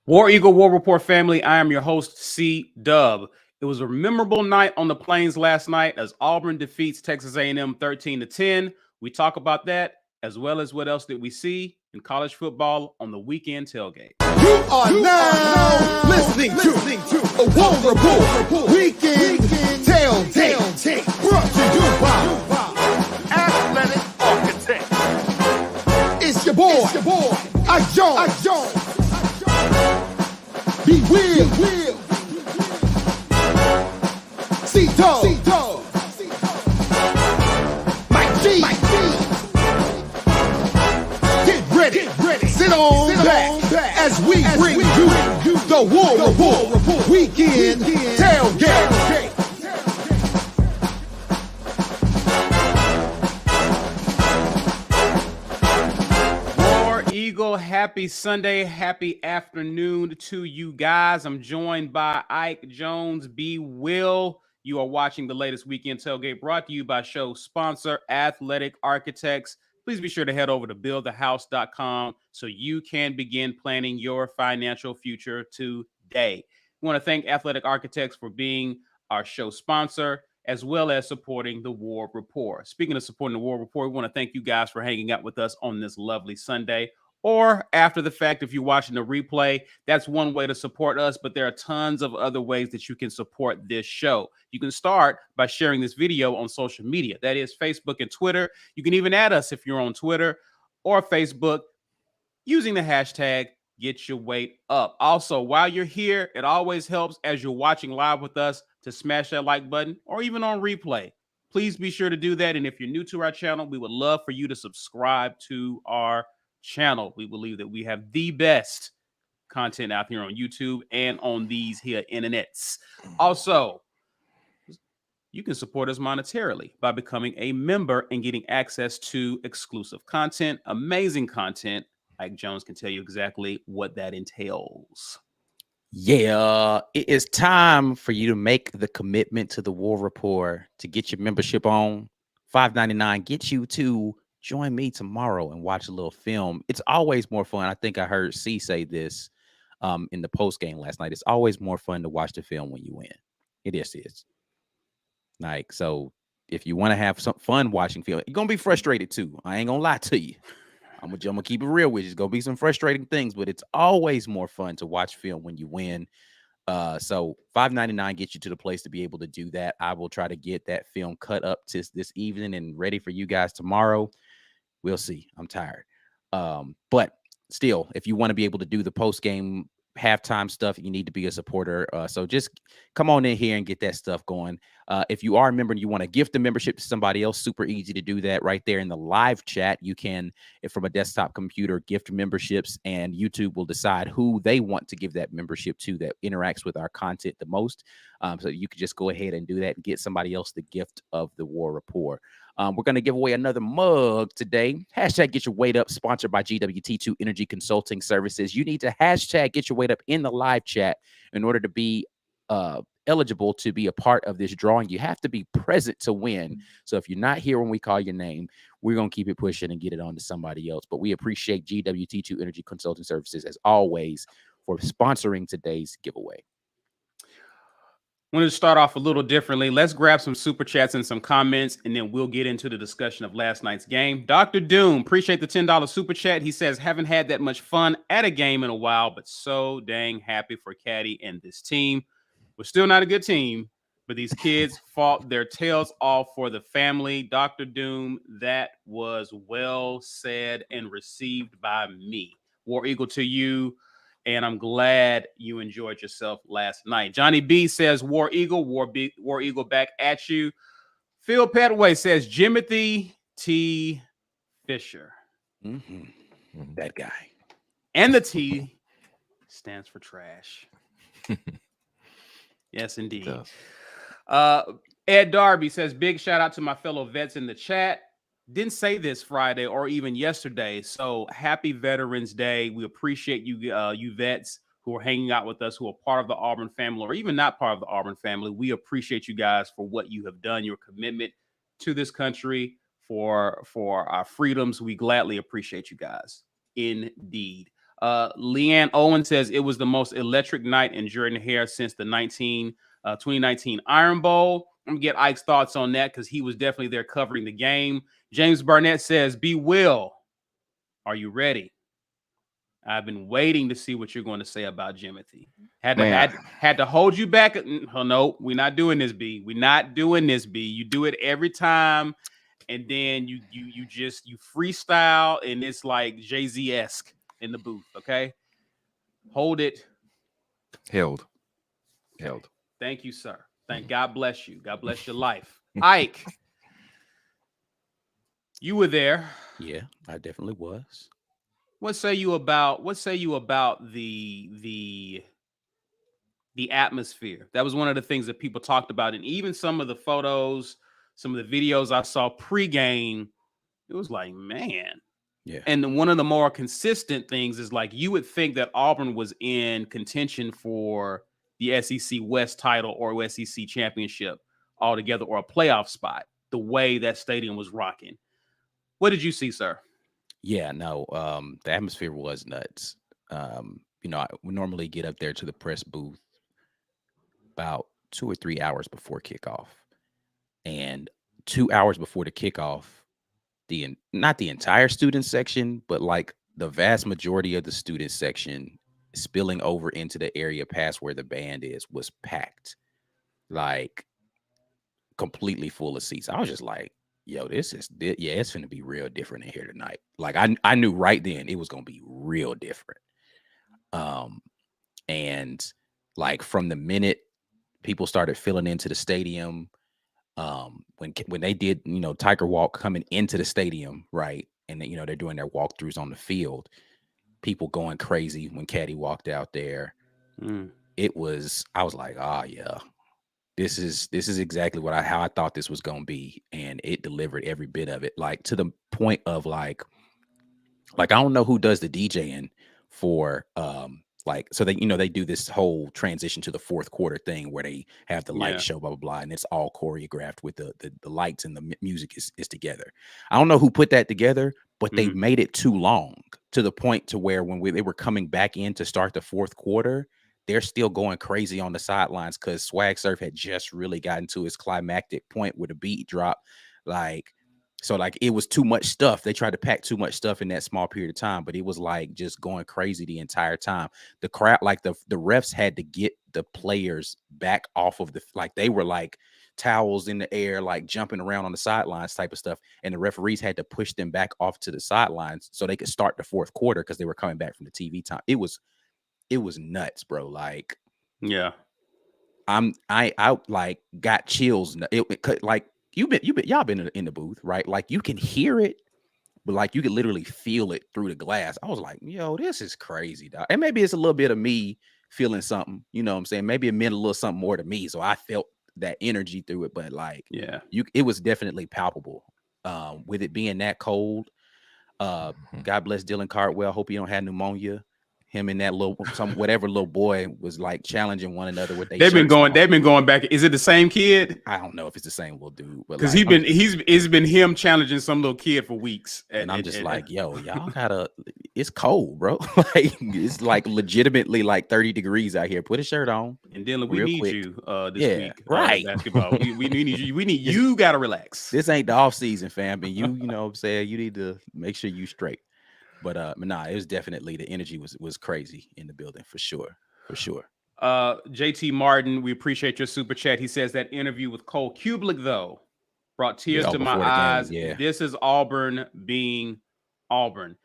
War Eagle War Report family, I am your host, C Dub. It was a memorable night on the plains last night as Auburn defeats Texas A&M 13-10. We talk about that as well as what else did we see in college football on the weekend tailgate. You are now listening to a War Report Weekend Tailgate, brought to you by Athletic Architect. It's your boy, I Jones. Be Will, C-Dog, Mike G. Get ready, sit on back as we bring you the War Report Weekend Tailgate. Eagle, happy Sunday, happy afternoon to you guys. I'm joined by Ike Jones, B. Will. You are watching the latest Weekend Tailgate brought to you by show sponsor Athletic Architects. Please be sure to head over to buildthehouse.com so you can begin planning your financial future today. We want to thank Athletic Architects for being our show sponsor, as well as supporting the War Report. Speaking of supporting the War Report, we want to thank you guys for hanging out with us on this lovely Sunday. Or after the fact, if you're watching the replay, that's one way to support us, but there are tons of other ways that you can support this show. You can start by sharing this video on social media. That is Facebook and Twitter. You can even add us if you're on Twitter or Facebook using the hashtag Get Your Weight Up. Also, while you're here, it always helps as you're watching live with us to smash that like button or even on replay. Please be sure to do that. And if you're new to our channel, we would love for you to subscribe to our channel. We believe that we have the best content out here on YouTube and on these here internets. Also, you can support us monetarily by becoming a member and getting access to exclusive content, amazing content. Ike Jones can tell you exactly what that entails. Yeah, it is time for you to make the commitment to the War Report to get your membership on. $5.99 gets you to join me tomorrow and watch a little film. It's always more fun. I think I heard C say this in the post game last night. It's always more fun to watch the film when you win. It is. Like, so if you want to have some fun watching film, you're going to be frustrated too. I ain't going to lie to you. I'm gonna keep it real with you. It's gonna be some frustrating things, but it's always more fun to watch film when you win. So $5.99 gets you to the place to be able to do that. I will try to get that film cut up to this evening and ready for you guys tomorrow. We'll see. I'm tired. But still, if you want to be able to do the post game halftime stuff, you need to be a supporter. So just come on in here and get that stuff going. If you are a member and you want to gift the membership to somebody else, super easy to do that right there in the live chat. You can, if from a desktop computer, gift memberships, and YouTube will decide who they want to give that membership to that interacts with our content the most. So you can just go ahead and do that and get somebody else the gift of the War Report. We're going to give away another mug today. Hashtag Get Your Weight Up, sponsored by GWT2 Energy Consulting Services. You need to hashtag Get Your Weight Up in the live chat in order to be eligible to be a part of this drawing. You have to be present to win. So if you're not here when we call your name, we're going to keep it pushing and get it on to somebody else. But we appreciate GWT2 Energy Consulting Services, as always, for sponsoring today's giveaway. Wanted to start off a little differently. Let's grab some super chats and some comments, and then we'll get into the discussion of last night's game. Dr. Doom, appreciate the $10 super chat. He says, haven't had that much fun at a game in a while, but so dang happy for Caddy and this team. We're still not a good team, but these kids fought their tails off for the family. Dr. Doom, that was well said and received by me. War Eagle to you. And I'm glad you enjoyed yourself last night. Johnny B says, War Eagle, War Eagle back at you. Phil Petway says, Jimothy T. Fisher. That guy. And the T stands for trash. Yes, indeed. Ed Darby says, big shout out to my fellow vets in the chat. Didn't say this Friday or even yesterday. So happy Veterans Day. We appreciate you, you vets who are hanging out with us, who are part of the Auburn family or even not part of the Auburn family. We appreciate you guys for what you have done, your commitment to this country, for our freedoms. We gladly appreciate you guys. Indeed. Leanne Owen says it was the most electric night in Jordan Hare since the 2019 Iron Bowl. I'm gonna get Ike's thoughts on that because he was definitely there covering the game. James Barnett says, "Be Will, are you ready? I've been waiting to see what you're going to say about Jimothy. Had to hold you back. Oh, no, we're not doing this, B. We're not doing this, B. You do it every time, and then you freestyle, and it's like Jay-Z-esque in the booth. Okay, hold it. Held. Thank you, sir. Thank God bless you. God bless your life, Ike. You were there. Yeah, I definitely was. What say you about the atmosphere? That was one of the things that people talked about, and even some of the photos, some of the videos I saw pregame, it was like, man. Yeah. And one of the more consistent things is like you would think that Auburn was in contention for the SEC West title or SEC championship altogether, or a playoff spot, the way that stadium was rocking. What did you see, sir? Yeah, no, the atmosphere was nuts. We normally get up there to the press booth about 2 or 3 hours before kickoff. And 2 hours before the kickoff, not the entire student section, but like the vast majority of the student section spilling over into the area past where the band is was packed, like completely full of seats. I was just like, yo, it's going to be real different in here tonight. Like I knew right then it was going to be real different. And like from the minute people started filling into the stadium, when they did, Tiger Walk coming into the stadium, right? And they're doing their walkthroughs on the field, people going crazy when Caddy walked out there. I was like, yeah, this is exactly how I thought this was going to be. And it delivered every bit of it, like to the point of like, I don't know who does the DJing for, so they do this whole transition to the fourth quarter thing where they have the light show, blah, blah, blah. And it's all choreographed with the lights and the music is together. I don't know who put that together, but they made it too long to the point to where when they were coming back in to start the fourth quarter, they're still going crazy on the sidelines because Swag Surf had just really gotten to its climactic point where the beat dropped. So it was too much stuff. They tried to pack too much stuff in that small period of time, but it was like just going crazy the entire time. The crowd, like the refs had to get the players back off of they were like towels in the air, like jumping around on the sidelines type of stuff. And the referees had to push them back off to the sidelines so they could start the fourth quarter because they were coming back from the TV time. It was nuts, bro. Like, yeah, I like got chills. Y'all been in the booth, right? Like you can hear it, but like you can literally feel it through the glass. I was like, yo, this is crazy, dog. And maybe it's a little bit of me feeling something, you know what I'm saying? Maybe it meant a little something more to me. So I felt that energy through it, but like, yeah, it was definitely palpable. With it being that cold, God bless Dylan Cartwell. Hope you don't have pneumonia. Him and that whatever little boy was like challenging one another with they've been going back. Is it the same kid? I don't know if it's the same little dude, but because it's been him challenging some little kid for weeks. And I'm just like, yo, y'all gotta, it's cold, bro. Like it's like legitimately like 30 degrees out here. Put a shirt on. And Dylan, we need quick. you this week. Right. Basketball. we need you. We need you gotta relax. This ain't the off season, fam. And you know what I'm saying? You need to make sure you straight. But it was definitely, the energy was crazy in the building for sure. JT Martin, we appreciate your super chat. He says that interview with Cole Kublik though brought tears to my eyes. Yeah. This is Auburn being Auburn.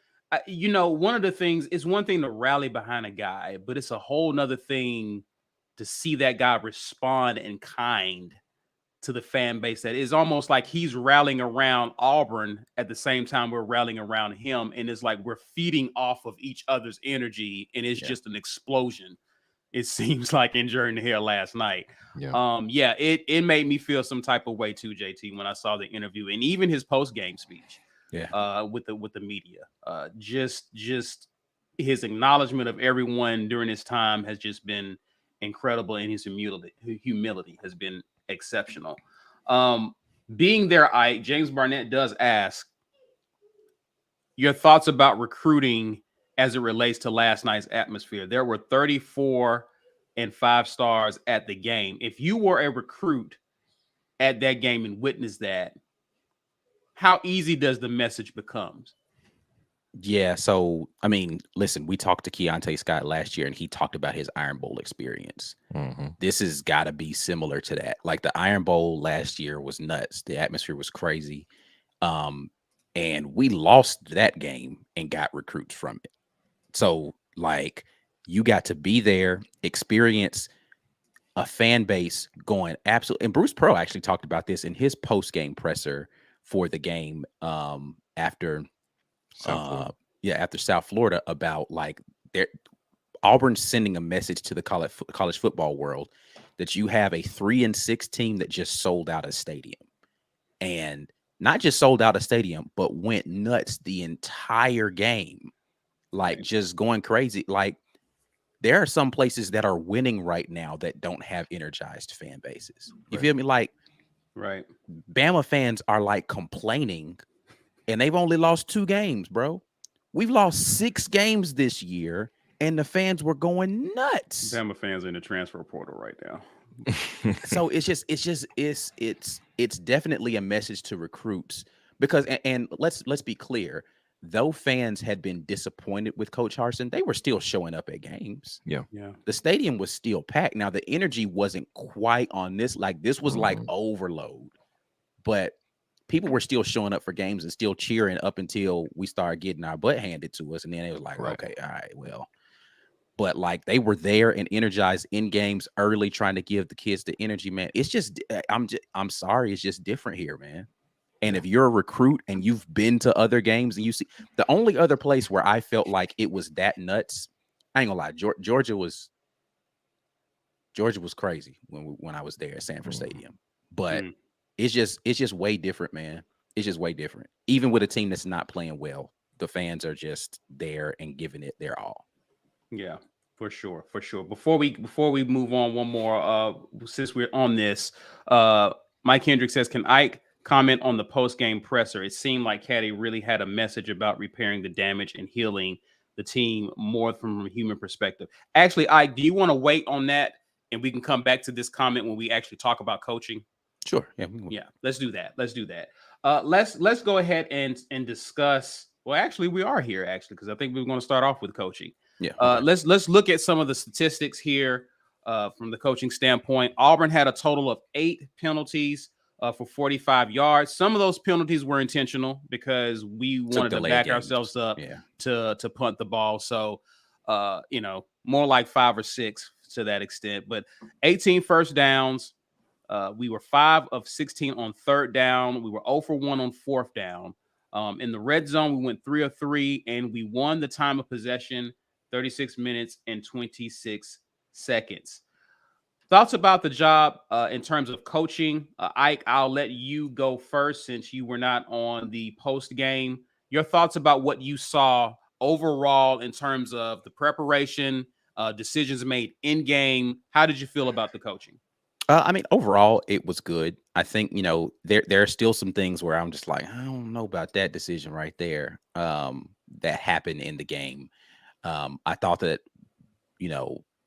One of the things, it's one thing to rally behind a guy, but it's a whole nother thing to see that guy respond in kind to the fan base. That is almost like he's rallying around Auburn at the same time we're rallying around him, and it's like we're feeding off of each other's energy, and it's just an explosion. It seems like in Jordan Hare last night. It made me feel some type of way too, JT, when I saw the interview and even his post-game speech. With the media. Just his acknowledgement of everyone during his time has just been incredible, and his humility has been exceptional. Being there, James Barnett does ask your thoughts about recruiting as it relates to last night's atmosphere. There were 34 and 5 stars at the game. If you were a recruit at that game and witnessed that, how easy does the message become? Yeah, so I mean, listen, we talked to Keontae Scott last year, and he talked about his Iron Bowl experience. This has got to be similar to that. Like the Iron Bowl last year was nuts. The atmosphere was crazy, and we lost that game and got recruits from it. So like, you got to be there, experience a fan base going absolutely. And Bruce Pearl actually talked about this in his post game presser for the game after. After South Florida, about like Auburn's sending a message to the college football world that you have a 3-6 team that just sold out a stadium, and not just sold out a stadium, but went nuts the entire game, like just going crazy. Like there are some places that are winning right now that don't have energized fan bases. You feel me? Like, right. Bama fans are like complaining. And they've only lost 2 games, bro. We've lost 6 games this year, and the fans were going nuts. Bama fans are in the transfer portal right now. So it's definitely a message to recruits, because and let's be clear, though fans had been disappointed with Coach Harsin, they were still showing up at games. Yeah. The stadium was still packed. Now the energy wasn't quite on this, like this was like overload, but people were still showing up for games and still cheering up until we started getting our butt handed to us. And then it was like, okay, all right, well. But like they were there and energized in games early, trying to give the kids the energy, man. It's just, I'm sorry, it's just different here, man. And if you're a recruit and you've been to other games and you see, the only other place where I felt like it was that nuts, I ain't gonna lie, Georgia was crazy when I was there at Sanford Stadium. But it's just way different, man. It's just way different. Even with a team that's not playing well, the fans are just there and giving it their all. Yeah, for sure. Before we move on, one more, since we're on this, Mike Hendricks says, can Ike comment on the post-game presser? It seemed like Caddy really had a message about repairing the damage and healing the team more from a human perspective. Actually, Ike, do you want to wait on that and we can come back to this comment when we actually talk about coaching? Sure. Yeah. Let's do that. Let's go ahead and discuss. Well, actually, we are here because I think we're going to start off with coaching. Yeah. Okay. Let's look at some of the statistics here from the coaching standpoint. Auburn had a total of 8 penalties for 45 yards. Some of those penalties were intentional because we wanted to back ourselves up to punt the ball. So, more like 5 or 6 to that extent. But 18 first downs. We were 5 of 16 on 3rd down. We were 0 for 1 on 4th down. In the red zone, we went 3 of 3, and we won the time of possession, 36 minutes and 26 seconds. Thoughts about the job in terms of coaching? Ike, I'll let you go first since you were not on the post game. Your thoughts about what you saw overall in terms of the preparation, decisions made in game. How did you feel about the coaching? I mean, overall, it was good. I think, there are still some things where I'm just like, I don't know about that decision right there that happened in the game. I thought that,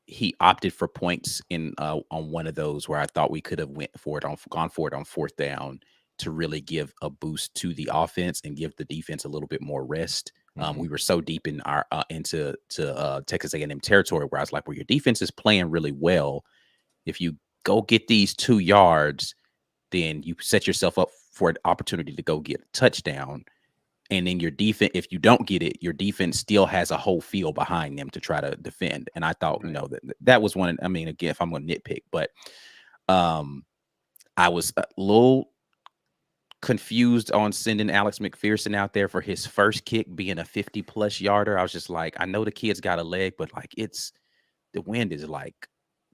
he opted for points on one of those where I thought we could have gone for it on 4th down to really give a boost to the offense and give the defense a little bit more rest. We were so deep in our into Texas A&M territory where I was like, well, your defense is playing really well. If you go get these 2 yards, then you set yourself up for an opportunity to go get a touchdown. And then your defense, if you don't get it, your defense still has a whole field behind them to try to defend. And I thought, that was one. I mean, again, if I'm going to nitpick, but I was a little confused on sending Alex McPherson out there for his first kick being a 50+ yarder. I was just like, I know the kid's got a leg, but like the wind is like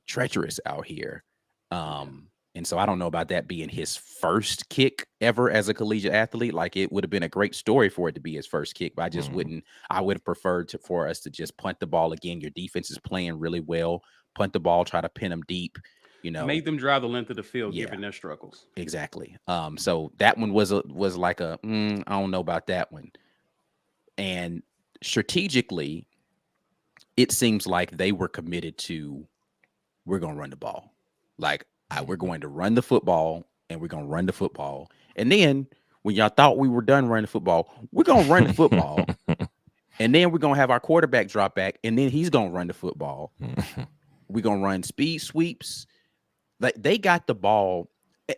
treacherous out here. And so I don't know about that being his first kick ever as a collegiate athlete. Like, it would have been a great story for it to be his first kick, but I just wouldn't. I would have preferred for us to just punt the ball again. Your defense is playing really well. Punt the ball, try to pin them deep. Make them drive the length of the field, given their struggles. Exactly. So that one was like I don't know about that one. And strategically, it seems like they were committed to, we're going to run the ball. Like, we're going to run the football, and we're going to run the football. And then when y'all thought we were done running the football, we're going to run the football. And then we're going to have our quarterback drop back, and then he's going to run the football. We're going to run speed sweeps. Like, they got the ball.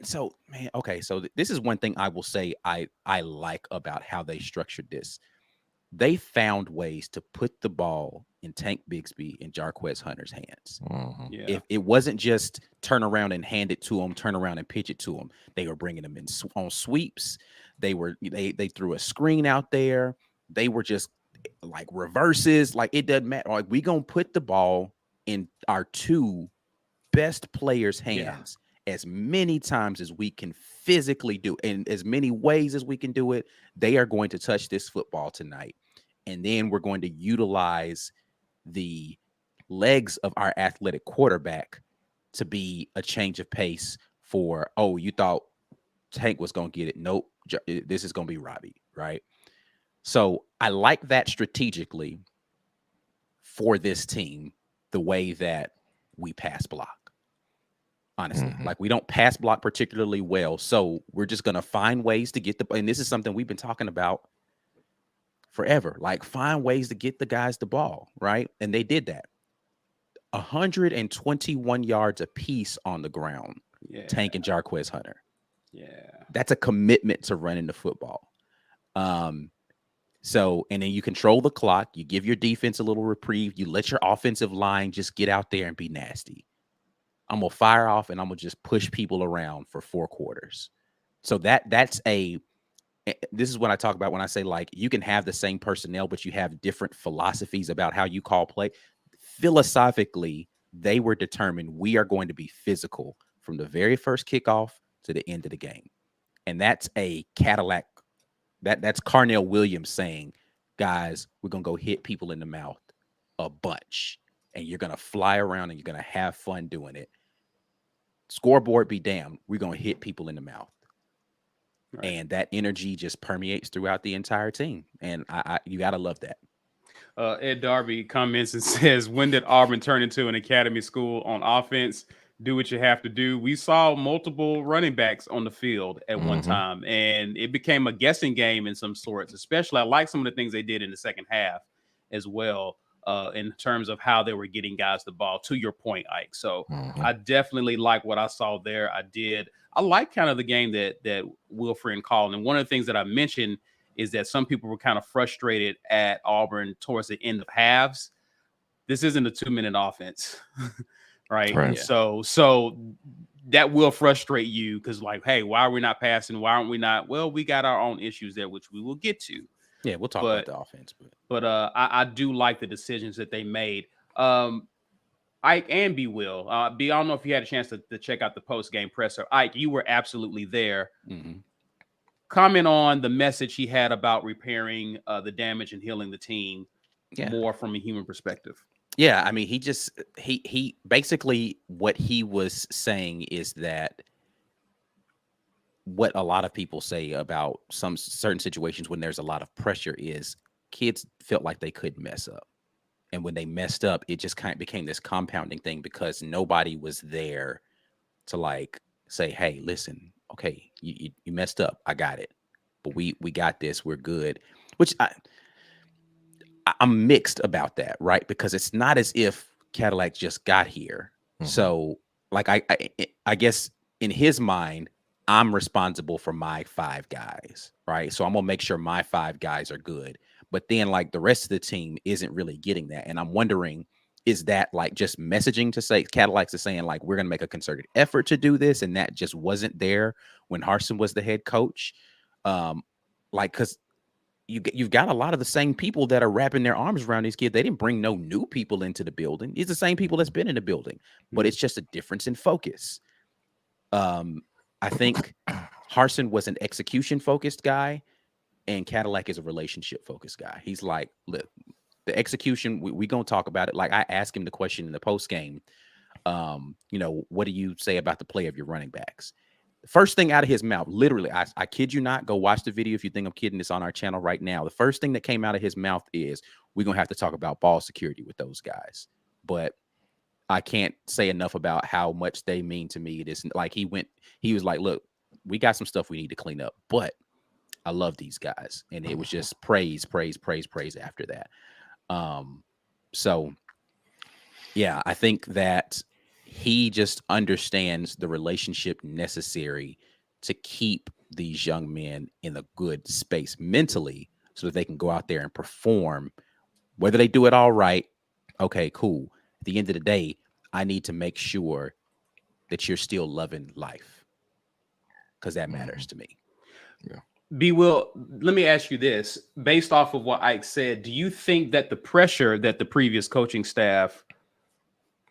So, man, okay, so this is one thing I will say I like about how they structured this. They found ways to put the ball in Tank Bigsby and Jarquez Hunter's hands. Yeah. If it wasn't just turn around and hand it to them, turn around and pitch it to them, they were bringing them in on sweeps. They threw a screen out there. They were just like reverses. Like, it doesn't matter. Like, we gonna put the ball in our two best players' hands as many times as we can physically do, in as many ways as we can do it. They are going to touch this football tonight, and then we're going to utilize the legs of our athletic quarterback to be a change of pace for, oh, you thought Tank was going to get it. Nope. This is going to be Robbie, right? So I like that strategically for this team, the way that we pass block. Honestly, like, we don't pass block particularly well. So we're just going to find ways to get and this is something we've been talking about forever. Like, find ways to get the guys the ball, right? And they did that. 121 yards apiece on the ground. Yeah. Tank and Jarquez Hunter. Yeah. That's a commitment to running the football. So, and then you control the clock. You give your defense a little reprieve. You let your offensive line just get out there and be nasty. I'm going to fire off, and I'm going to just push people around for 4 quarters. So this is what I talk about when I say, like, you can have the same personnel, but you have different philosophies about how you call play. Philosophically, they were determined, we are going to be physical from the very first kickoff to the end of the game. And that's a Cadillac. That's Carnell Williams saying, guys, we're going to go hit people in the mouth a bunch, and you're going to fly around and you're going to have fun doing it. Scoreboard be damned, we're going to hit people in the mouth. Right. And that energy just permeates throughout the entire team. And you got to love that. Ed Darby comments and says, when did Auburn turn into an academy school on offense? Do what you have to do. We saw multiple running backs on the field at one time, and it became a guessing game in some sorts. Especially, I like some of the things they did in the second half as well, in terms of how they were getting guys the ball, to your point, Ike. So I definitely like what I saw there. I like kind of the game that Wilfred called. And one of the things that I mentioned is that some people were kind of frustrated at Auburn towards the end of halves. This isn't a 2-minute offense. Right. Yeah. So that will frustrate you, because, like, hey, why are we not passing? Why aren't we not? Well, we got our own issues there, which we will get to. Yeah, we'll talk about the offense. But I do like the decisions that they made. Ike and B. Will. B, I don't know if you had a chance to check out the post-game presser. Ike, you were absolutely there. Comment on the message he had about repairing the damage and healing the team more from a human perspective. Yeah, I mean, he basically, what he was saying is that what a lot of people say about some certain situations when there's a lot of pressure is kids felt like they couldn't mess up. And when they messed up, it just kind of became this compounding thing, because nobody was there to, like, say, hey, listen, okay, you messed up. I got it. But we got this. We're good. Which I'm mixed about that, right? Because it's not as if Cadillac just got here. So, like, I guess in his mind, I'm responsible for my 5 guys, right? So I'm gonna make sure my 5 guys are good. But then, like, the rest of the team isn't really getting that. And I'm wondering, is that, like, just messaging to say Cadillacs is saying, like, we're gonna make a concerted effort to do this, and that just wasn't there when Harsin was the head coach? Like, because you've got a lot of the same people that are wrapping their arms around these kids. They didn't bring no new people into the building. It's the same people that's been in the building, but it's just a difference in focus. I think Harsin was an execution-focused guy, and Cadillac is a relationship-focused guy. He's like, look, the execution, we going to talk about it. Like, I asked him the question in the post game, what do you say about the play of your running backs? First thing out of his mouth, literally, I kid you not, go watch the video if you think I'm kidding. It's on our channel right now. The first thing that came out of his mouth is, we're going to have to talk about ball security with those guys. But I can't say enough about how much they mean to me. It is like he was like, look, we got some stuff we need to clean up, but I love these guys. And it was just praise after that. So yeah, I think that he just understands the relationship necessary to keep these young men in a good space mentally so that they can go out there and perform. Whether they do it all right, okay, cool. At the end of the day, I need to make sure that you're still loving life, because that matters to me. Yeah. B. Will, let me ask you this. Based off of what Ike said, do you think that the pressure that the previous coaching staff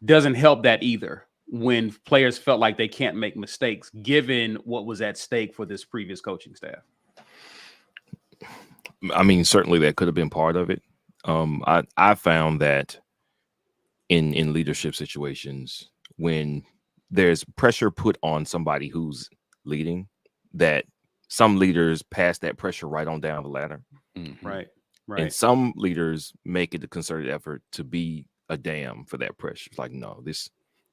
doesn't help that either, when players felt like they can't make mistakes, given what was at stake for this previous coaching staff? I mean, certainly that could have been part of it. I found that in leadership situations, when there's pressure put on somebody who's leading, that some leaders pass that pressure right on down the ladder. Mm-hmm. Right. And some leaders make it a concerted effort to be a dam for that pressure. It's like, no,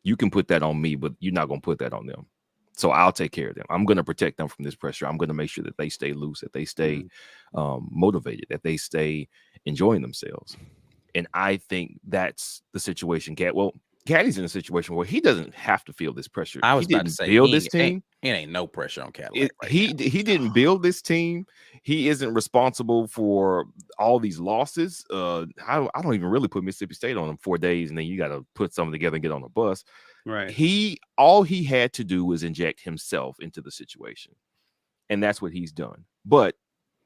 you can put that on me, but you're not going to put that on them. So I'll take care of them. I'm going to protect them from this pressure. I'm going to make sure that they stay loose, that they stay motivated, that they stay enjoying themselves. And I think that's the situation. Caddy's in a situation where he doesn't have to feel this pressure. I was he about didn't to say, build this team. It ain't no pressure on Cadillac. He didn't build this team. He isn't responsible for all these losses. I don't even really put Mississippi State on him 4 days, and then you got to put something together and get on a bus. Right. All he had to do was inject himself into the situation, and that's what he's done. But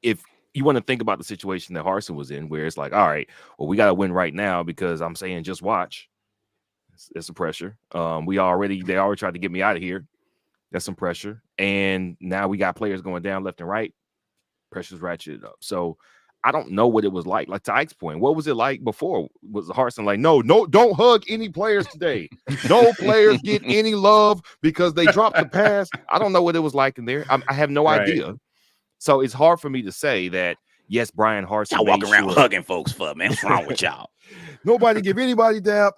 if you want to think about the situation that Harsin was in, where it's like, all right, well, we got to win right now because I'm saying just watch. It's a pressure. They already tried to get me out of here. That's some pressure. And now we got players going down left and right. Pressure's ratcheted up. So I don't know what it was like. Like, to Ike's point, what was it like before? Was Harsin like, no, don't hug any players today. No players get any love because they dropped the pass. I don't know what it was like in there. I have no idea. So it's hard for me to say that, yes, Brian Harsin. Y'all walking around hugging folks for, man. What's wrong with y'all? Nobody give anybody dap.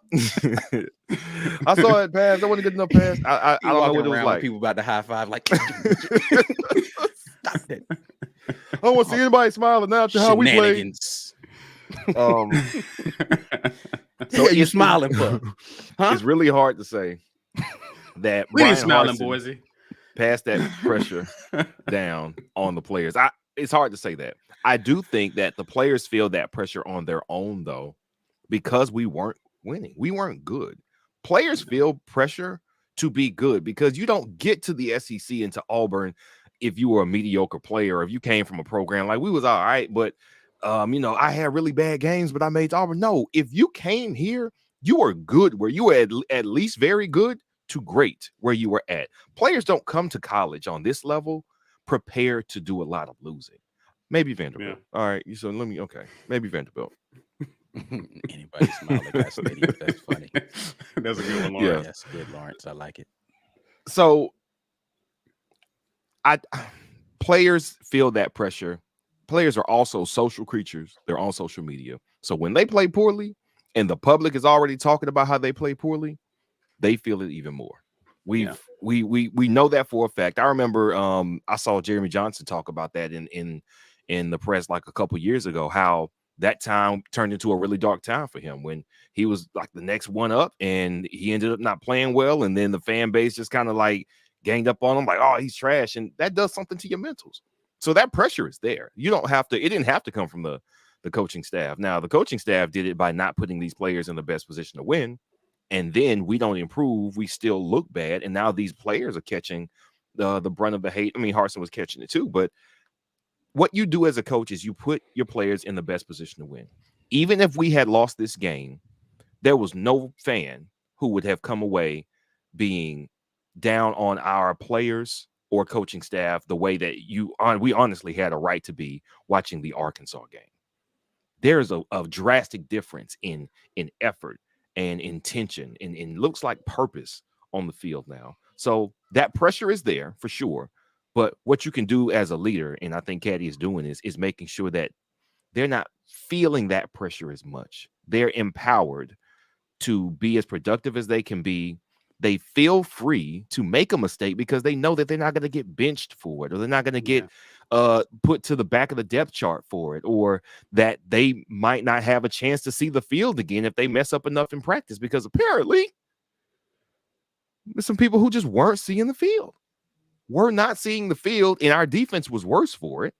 I saw that pass. I want to get enough pass. I don't know what it was like. People about to high five, like, stop that. I don't want to see anybody smiling now after how we play. So you smiling for? Huh? It's really hard to say that we ain't smiling, Boise. Pass that pressure down on the players. It's hard to say that. I do think that the players feel that pressure on their own, though, because we weren't winning. We weren't good. Players feel pressure to be good because you don't get to the SEC into Auburn if you were a mediocre player, or if you came from a program like we was all right, but I had really bad games, but I made Auburn. No, if you came here, you were good where you were at least very good to great where you were at. Players don't come to college on this level prepared to do a lot of losing. Maybe Vanderbilt. Yeah. All right. So maybe Vanderbilt. Anybody smile at that stadium? That's funny. That's a good one, Lawrence. Yeah. That's good, Lawrence. I like it. So players feel that pressure. Players are also social creatures. They're on social media. So when they play poorly and the public is already talking about how they play poorly, they feel it even more. We know that for a fact. I remember I saw Jeremy Johnson talk about that in the press like a couple years ago, how that time turned into a really dark time for him when he was like the next one up and he ended up not playing well. And then the fan base just kind of like ganged up on him like, oh, he's trash. And that does something to your mentals. So that pressure is there. You don't have to, it didn't have to come from the coaching staff. Now, the coaching staff did it by not putting these players in the best position to win. And then we don't improve. We still look bad. And now these players are catching the brunt of the hate. I mean, Harsin was catching it too. But what you do as a coach is you put your players in the best position to win. Even if we had lost this game, there was no fan who would have come away being down on our players or coaching staff the way that we honestly had a right to be watching the Arkansas game. There's a drastic difference in effort and intention and looks like purpose on the field now. So that pressure is there for sure. But what you can do as a leader, and I think Caddy is doing is making sure that they're not feeling that pressure as much. They're empowered to be as productive as they can be. They feel free to make a mistake because they know that they're not going to get benched for it, or they're not going to get put to the back of the depth chart for it, or that they might not have a chance to see the field again if they mess up enough in practice, because apparently there's some people who just weren't seeing the field. We're not seeing the field, and our defense was worse for it.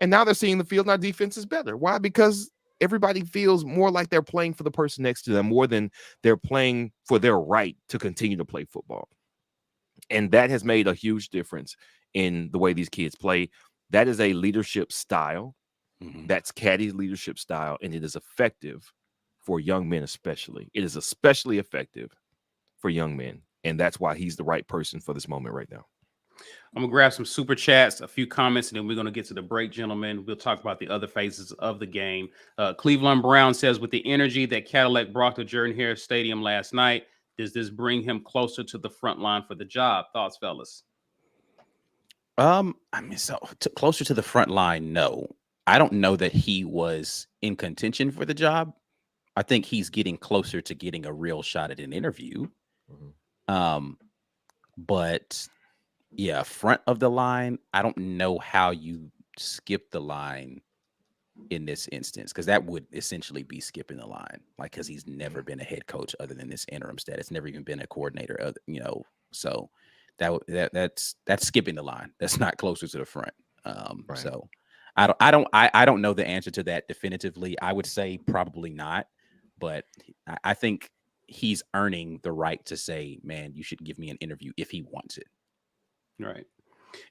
And now they're seeing the field and our defense is better. Why? Because everybody feels more like they're playing for the person next to them more than they're playing for their right to continue to play football. And that has made a huge difference in the way these kids play. That is a leadership style. That's Caddy's leadership style, and it is effective for young men especially. It is especially effective for young men, and that's why he's the right person for this moment right now. I'm going to grab some super chats, a few comments, and then we're going to get to the break, gentlemen. We'll talk about the other phases of the game. Cleveland Brown says, with the energy that Cadillac brought to Jordan-Hare Stadium last night, does this bring him closer to the front line for the job? Thoughts, fellas? I mean, closer to the front line, no. I don't know that he was in contention for the job. I think he's getting closer to getting a real shot at an interview. But yeah, front of the line, I don't know how you skip the line in this instance, because that would essentially be skipping the line, like, because he's never been a head coach other than this interim status, never even been a coordinator, so that's skipping the line. That's not closer to the front. So I don't know the answer to that definitively. I would say probably not, but I think he's earning the right to say, man, you should give me an interview if he wants it. Right.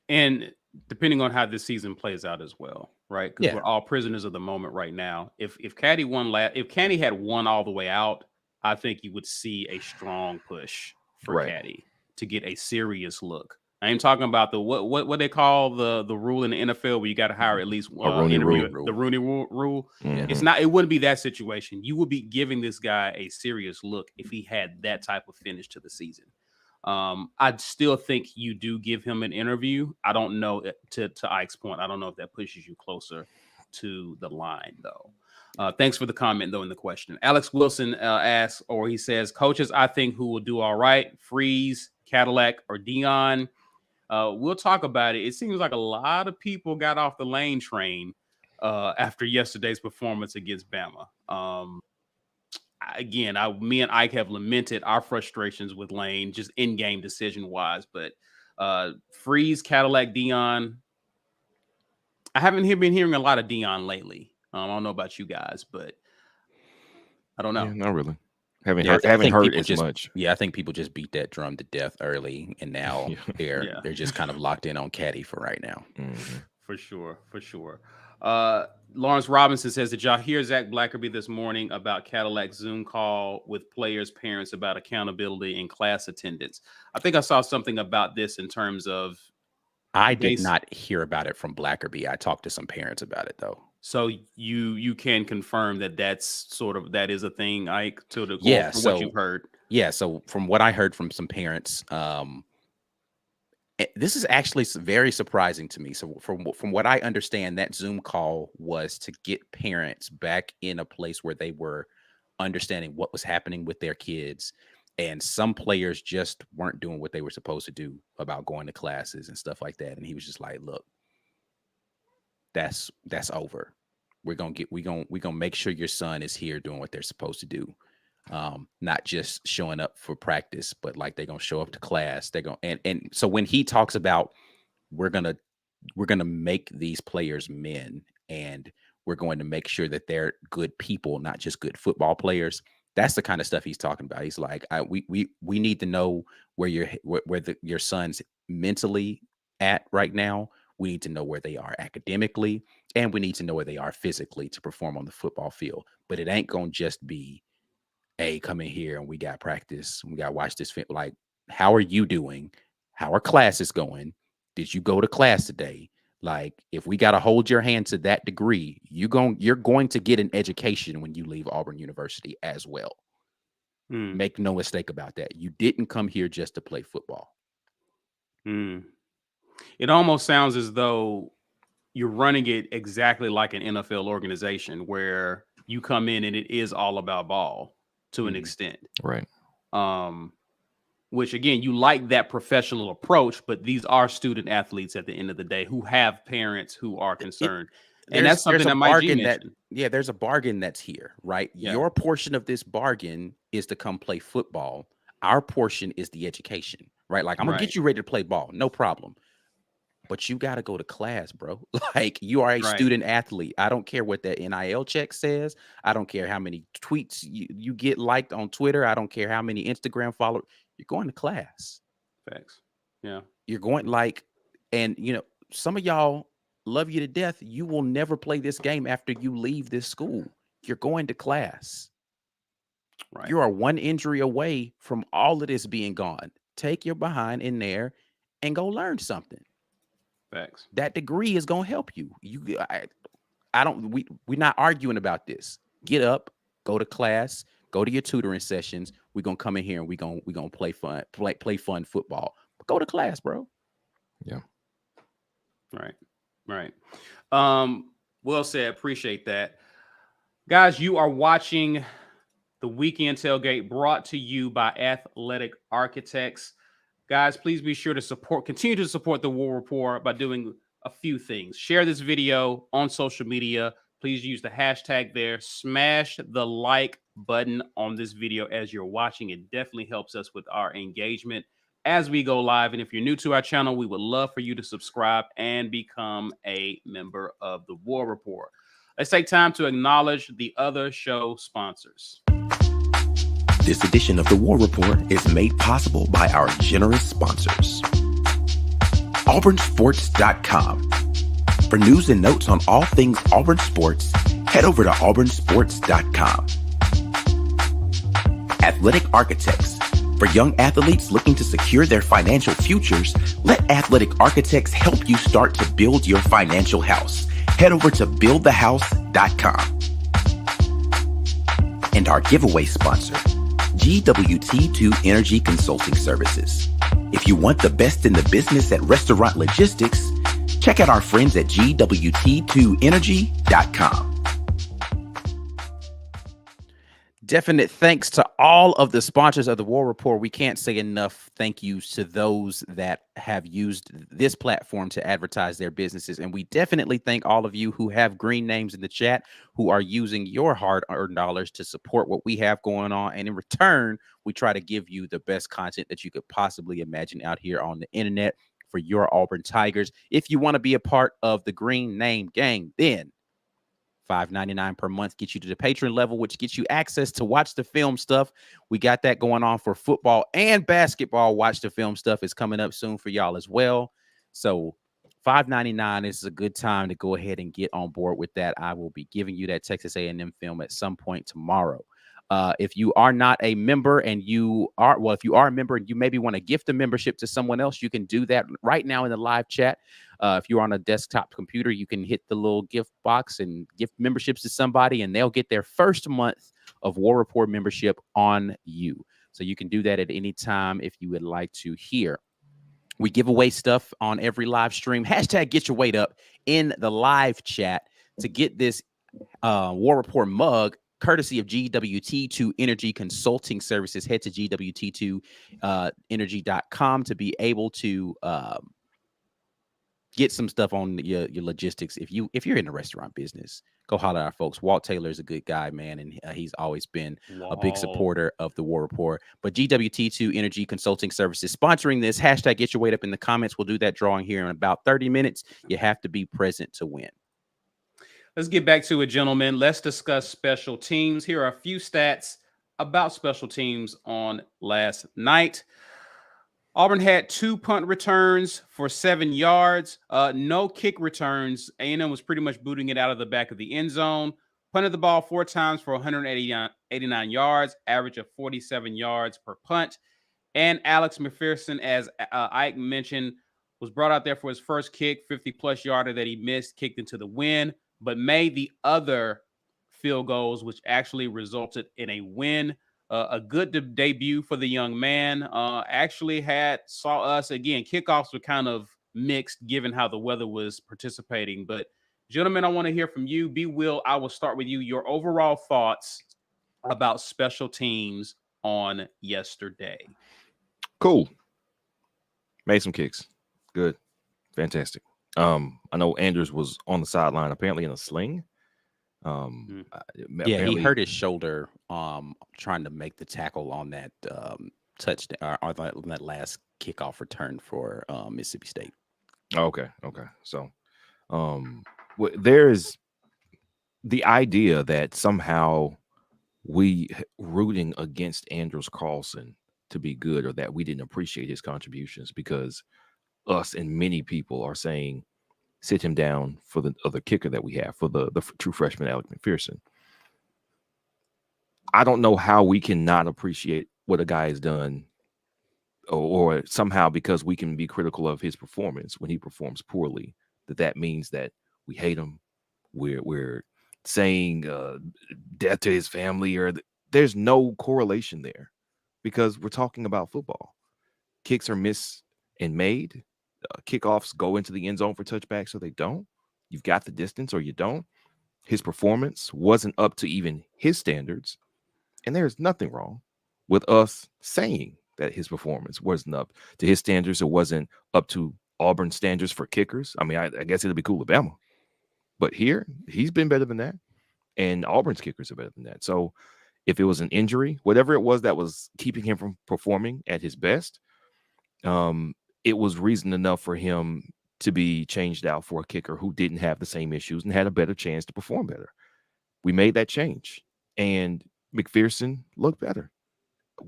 And depending on how this season plays out as well, right? Because we're all prisoners of the moment right now. If Caddy had won all the way out, I think you would see a strong push for Caddy to get a serious look. I ain't talking about the what they call the rule in the NFL where you got to hire at least one interview. The Rooney rule. It's not. It wouldn't be that situation. You would be giving this guy a serious look if he had that type of finish to the season. I still think you do give him an interview. I don't know, to Ike's point, I don't know if that pushes you closer to the line, though. Thanks for the comment, though, in the question. Alex Wilson asks, or he says, coaches, I think, who will do all right, Freeze, Cadillac, or Dion. We'll talk about it. It seems like a lot of people got off the Lane train after yesterday's performance against Bama. Again, me and Ike have lamented our frustrations with Lane, just in-game decision-wise. But Freeze, Cadillac, Dion. I haven't been hearing a lot of Dion lately. I don't know about you guys, but I don't know. Yeah, not really. Haven't heard as much. Yeah, I think people just beat that drum to death early, and now they're just kind of locked in on Caddy for right now. For sure. Lawrence Robinson says, did y'all hear Zach Blackerby this morning about Cadillac's Zoom call with players' parents about accountability and class attendance? I think I saw something about this in terms of. I did not hear about it from Blackerby. I talked to some parents about it, though. So you can confirm that is a thing, Ike, to the what you've heard. Yeah. So from what I heard from some parents, this is actually very surprising to me. So from what I understand, that Zoom call was to get parents back in a place where they were understanding what was happening with their kids. And some players just weren't doing what they were supposed to do about going to classes and stuff like that. And he was just like, look, that's over. We're gonna make sure your son is here doing what they're supposed to do. Not just showing up for practice, but like they're gonna show up to class. They're gonna and so when he talks about we're gonna make these players men, and we're going to make sure that they're good people, not just good football players. That's the kind of stuff he's talking about. He's like, we need to know where your son's mentally at right now. We need to know where they are academically, and we need to know where they are physically to perform on the football field. But it ain't gonna just be, hey, come in here and we got practice. We got to watch this film. Like, how are you doing? How are classes going? Did you go to class today? Like, if we got to hold your hand to that degree, you're going to get an education when you leave Auburn University as well. Make no mistake about that. You didn't come here just to play football. It almost sounds as though you're running it exactly like an NFL organization where you come in and it is all about ball to an extent. Right. Which again, you like that professional approach, but these are student athletes at the end of the day who have parents who are concerned. And that's something that Mike G mentioned. There's a bargain that's here, right? Yeah. Your portion of this bargain is to come play football. Our portion is the education, right? Like, I'm gonna get you ready to play ball, no problem. But you got to go to class, bro. Like, you are a student athlete. I don't care what that NIL check says. I don't care how many tweets you get liked on Twitter. I don't care how many Instagram followers. You're going to class. Facts. Yeah. You're going and you know, some of y'all love you to death. You will never play this game after you leave this school. You're going to class. Right. You are one injury away from all of this being gone. Take your behind in there and go learn something. Facts. That degree is going to help you. We're not arguing about this. Get up, go to class, go to your tutoring sessions. We're going to come in here and we're going to play fun football. But go to class, bro. Yeah. Right. Well said. Appreciate that. Guys, you are watching the Weekend Tailgate brought to you by Athletic Architects. Guys, please be sure to continue to support the War Report by doing a few things. Share this video on social media. Please use the hashtag there. Smash the like button on this video as you're watching. It definitely helps us with our engagement as we go live. And if you're new to our channel, we would love for you to subscribe and become a member of the War Report. Let's take time to acknowledge the other show sponsors. This edition of the War Report is made possible by our generous sponsors. AuburnSports.com. For news and notes on all things Auburn Sports, head over to AuburnSports.com. Athletic Architects. For young athletes looking to secure their financial futures, let Athletic Architects help you start to build your financial house. Head over to BuildTheHouse.com. And our giveaway sponsor, GWT2 Energy Consulting Services. If you want the best in the business at restaurant logistics, check out our friends at GWT2Energy.com. Definite thanks to all of the sponsors of the War Report. We can't say enough thank yous to those that have used this platform to advertise their businesses. And we definitely thank all of you who have green names in the chat, who are using your hard-earned dollars to support what we have going on. And in return, we try to give you the best content that you could possibly imagine out here on the internet for your Auburn Tigers. If you want to be a part of the green name gang, then $5.99 per month gets you to the patron level, which gets you access to watch the film stuff. We got that going on for football and basketball. Watch the film stuff is coming up soon for y'all as well. So $5.99 is a good time to go ahead and get on board with that. I will be giving you that Texas A&M film at some point tomorrow. If you are not a member and if you are a member and you maybe want to gift a membership to someone else, you can do that right now in the live chat. If you're on a desktop computer, you can hit the little gift box and gift memberships to somebody, and they'll get their first month of War Report membership on you. So you can do that at any time if you would like to hear. We give away stuff on every live stream. Hashtag get your weight up in the live chat to get this War Report mug, courtesy of GWT2 Energy Consulting Services. Head to GWT2energy.com to be able to get some stuff on your logistics. If you're in the restaurant business, go holler at our folks. Walt Taylor is a good guy, man, and he's always been a big supporter of the War Report. But GWT2 Energy Consulting Services sponsoring this. Hashtag get your weight up in the comments. We'll do that drawing here in about 30 minutes. You have to be present to win. Let's get back to it, gentlemen. Let's discuss special teams. Here are a few stats about special teams on last night. Auburn had 2 punt returns for 7 yards. No kick returns. A&M was pretty much booting it out of the back of the end zone. Punted the ball 4 times for 189 yards, average of 47 yards per punt. And Alex McPherson, as Ike mentioned, was brought out there for his first kick, 50-plus yarder that he missed, kicked into the wind, but made the other field goals, which actually resulted in a win. a good debut for the young man. Actually saw us again. Kickoffs were kind of mixed given how the weather was participating. But gentlemen, I want to hear from you. B. Will, I will start with you. Your overall thoughts about special teams on yesterday. Cool. Made some kicks. Good. Fantastic. I know Andrews was on the sideline, apparently in a sling. Yeah, he hurt his shoulder trying to make the tackle on that touchdown or that last kickoff return for Mississippi State. Okay. So there's the idea that somehow we rooting against Andrews Carlson to be good, or that we didn't appreciate his contributions because us and many people are saying sit him down for the other kicker that we have, for the true freshman Alex McPherson. I don't know how we can not appreciate what a guy has done, or somehow because we can be critical of his performance when he performs poorly, that means that we hate him. We're saying death to his family, or there's no correlation there, because we're talking about football. Kicks are missed and made. Kickoffs go into the end zone for touchbacks, so they don't. You've got the distance or you don't. His performance wasn't up to even his standards, and there's nothing wrong with us saying that his performance wasn't up to his standards. It wasn't up to Auburn standards for kickers. I mean, I guess it'll be cool with Bama, but here he's been better than that, and Auburn's kickers are better than that. So if it was an injury, whatever it was that was keeping him from performing at his best, it was reason enough for him to be changed out for a kicker who didn't have the same issues and had a better chance to perform better. We made that change, and McPherson looked better.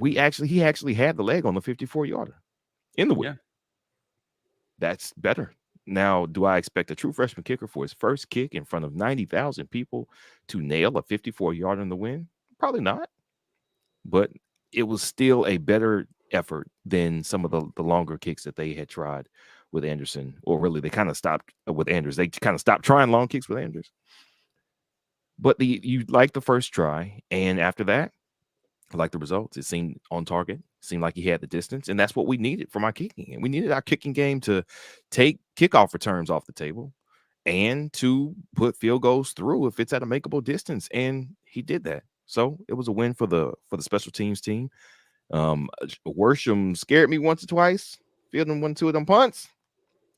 He actually had the leg on the 54-yarder in the win. Yeah. That's better. Now, do I expect a true freshman kicker for his first kick in front of 90,000 people to nail a 54-yarder in the win? Probably not. But it was still a better effort than some of the longer kicks that they had tried with Anderson. Or really, they kind of stopped with Andrews. They kind of stopped trying long kicks with Andrews. But you like the first try, and after that, I like the results. It seemed on target. Seemed like he had the distance, and that's what we needed from our kicking. And we needed our kicking game to take kickoff returns off the table and to put field goals through if it's at a makeable distance. And he did that. So it was a win for the special teams team. Worsham scared me once or twice, fielding 1-2 of them punts.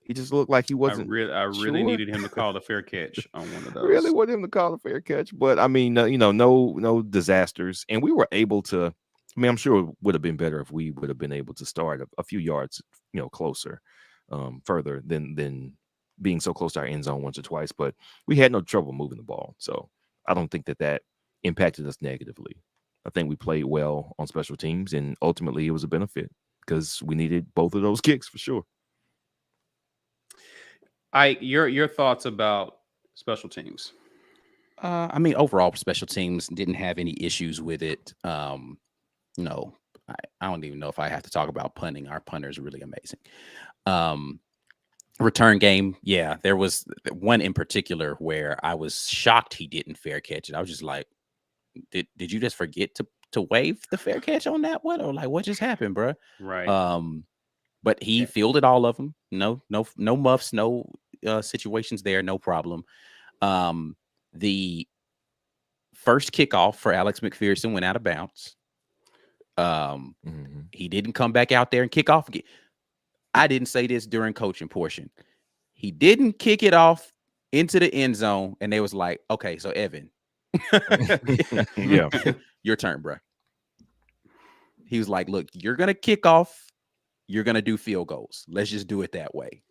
He just looked like he wasn't. I really needed him to call the fair catch on one of those. Really wanted him to call the fair catch, but I mean, no disasters, and we were able to. I mean, I'm sure it would have been better if we would have been able to start a few yards, closer, further than being so close to our end zone once or twice. But we had no trouble moving the ball, so I don't think that impacted us negatively. I think we played well on special teams, and ultimately it was a benefit because we needed both of those kicks for sure. Your thoughts about special teams? I mean, overall, special teams didn't have any issues with it. No, I don't even know if I have to talk about punting. Our punter is really amazing. Return game, yeah, there was one in particular where I was shocked he didn't fair catch it. I was just like, did you just forget to wave the fair catch on that one, or like what just happened, bro? Right. But he fielded all of them. No muffs, no situations there, no problem. The first kickoff for Alex McPherson went out of bounds. He didn't come back out there and kick off again. I didn't say this during coaching portion. He didn't kick it off into the end zone, and they was like, okay, so Evan, yeah, your turn, bro. He was like, look, you're going to kick off. You're going to do field goals. Let's just do it that way.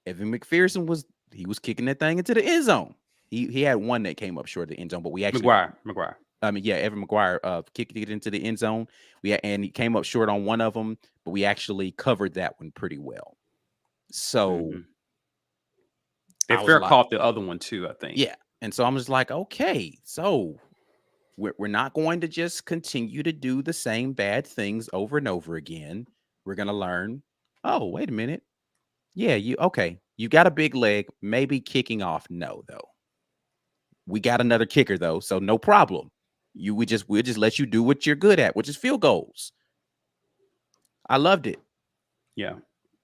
Evan McPherson was kicking that thing into the end zone. He had one that came up short of the end zone, but we actually McGuire. I mean, yeah, Evan McGuire kicked it into the end zone. And he came up short on one of them, but we actually covered that one pretty well. So they fair caught the other one too, I think. Yeah. And so I'm just like, okay, so we're not going to just continue to do the same bad things over and over again. We're going to learn, oh, wait a minute. Yeah, you got a big leg, maybe kicking off. No, though. We got another kicker, though, so no problem. we'll just let you do what you're good at, which is field goals. I loved it. Yeah.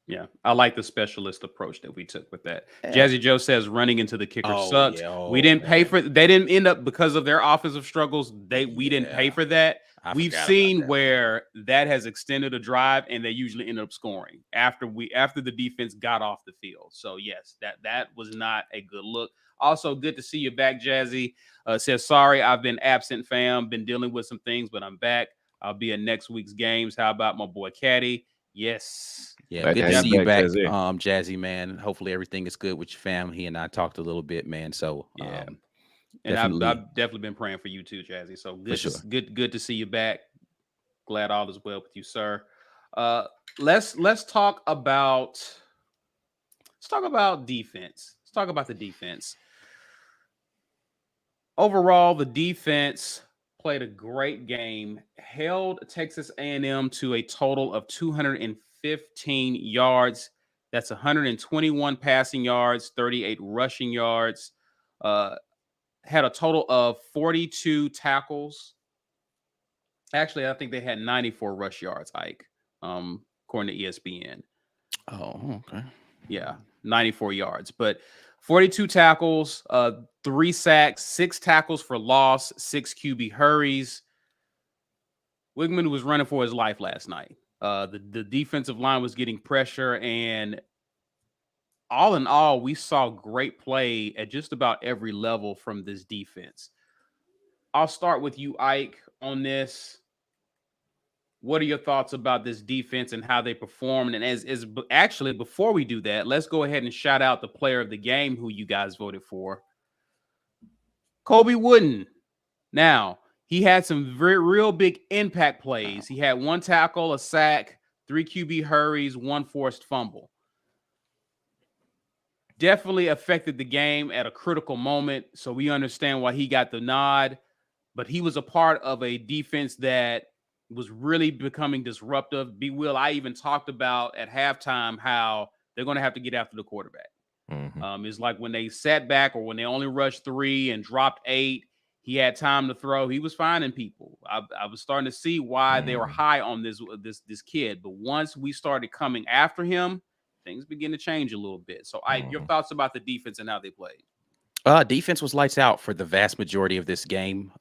Yeah. I like the specialist approach that we took with that. Yeah. Jazzy Joe says running into the kicker sucks. Yeah. We didn't pay for they didn't end up because of their offensive struggles. We didn't pay for that. We've seen where that has extended a drive and they usually end up scoring after the defense got off the field. So yes, that was not a good look. Also, good to see you back, Jazzy. Says, sorry, I've been absent, fam. Been dealing with some things, but I'm back. I'll be at next week's games. How about my boy Caddy? Yes. Yeah, good to see you back, Jazzy, man. Hopefully everything is good with your family. He and I talked a little bit, man. So yeah. And I've definitely been praying for you too, Jazzy. So good to see you back. Glad all is well with you, sir. Let's talk about defense. Let's talk about the defense. Overall, the defense played a great game, held Texas A&M to a total of 215 yards. That's 121 passing yards, 38 rushing yards. Had a total of 42 tackles. Actually, I think they had 94 rush yards, Ike, according to ESPN. Oh, okay. Yeah, 94 yards. But 42 tackles, 3 sacks, 6 tackles for loss, 6 QB hurries. Wigman was running for his life last night. The defensive line was getting pressure, and all in all, we saw great play at just about every level from this defense. I'll start with you, Ike, on this. What are your thoughts about this defense and how they performed? And actually, before we do that, let's go ahead and shout out the player of the game who you guys voted for, Kobe Wooden. Now, he had some real big impact plays. He had 1 tackle, a sack, 3 QB hurries, 1 forced fumble. Definitely affected the game at a critical moment, so we understand why he got the nod. But he was a part of a defense that was really becoming disruptive. B. Will, I even talked about at halftime how they're going to have to get after the quarterback. Mm-hmm. It's like when they sat back or when they only rushed 3 and dropped 8, he had time to throw. He was finding people. I was starting to see why they were high on this kid. But once we started coming after him, things begin to change a little bit. So, Ike, your thoughts about the defense and how they played? Defense was lights out for the vast majority of this game.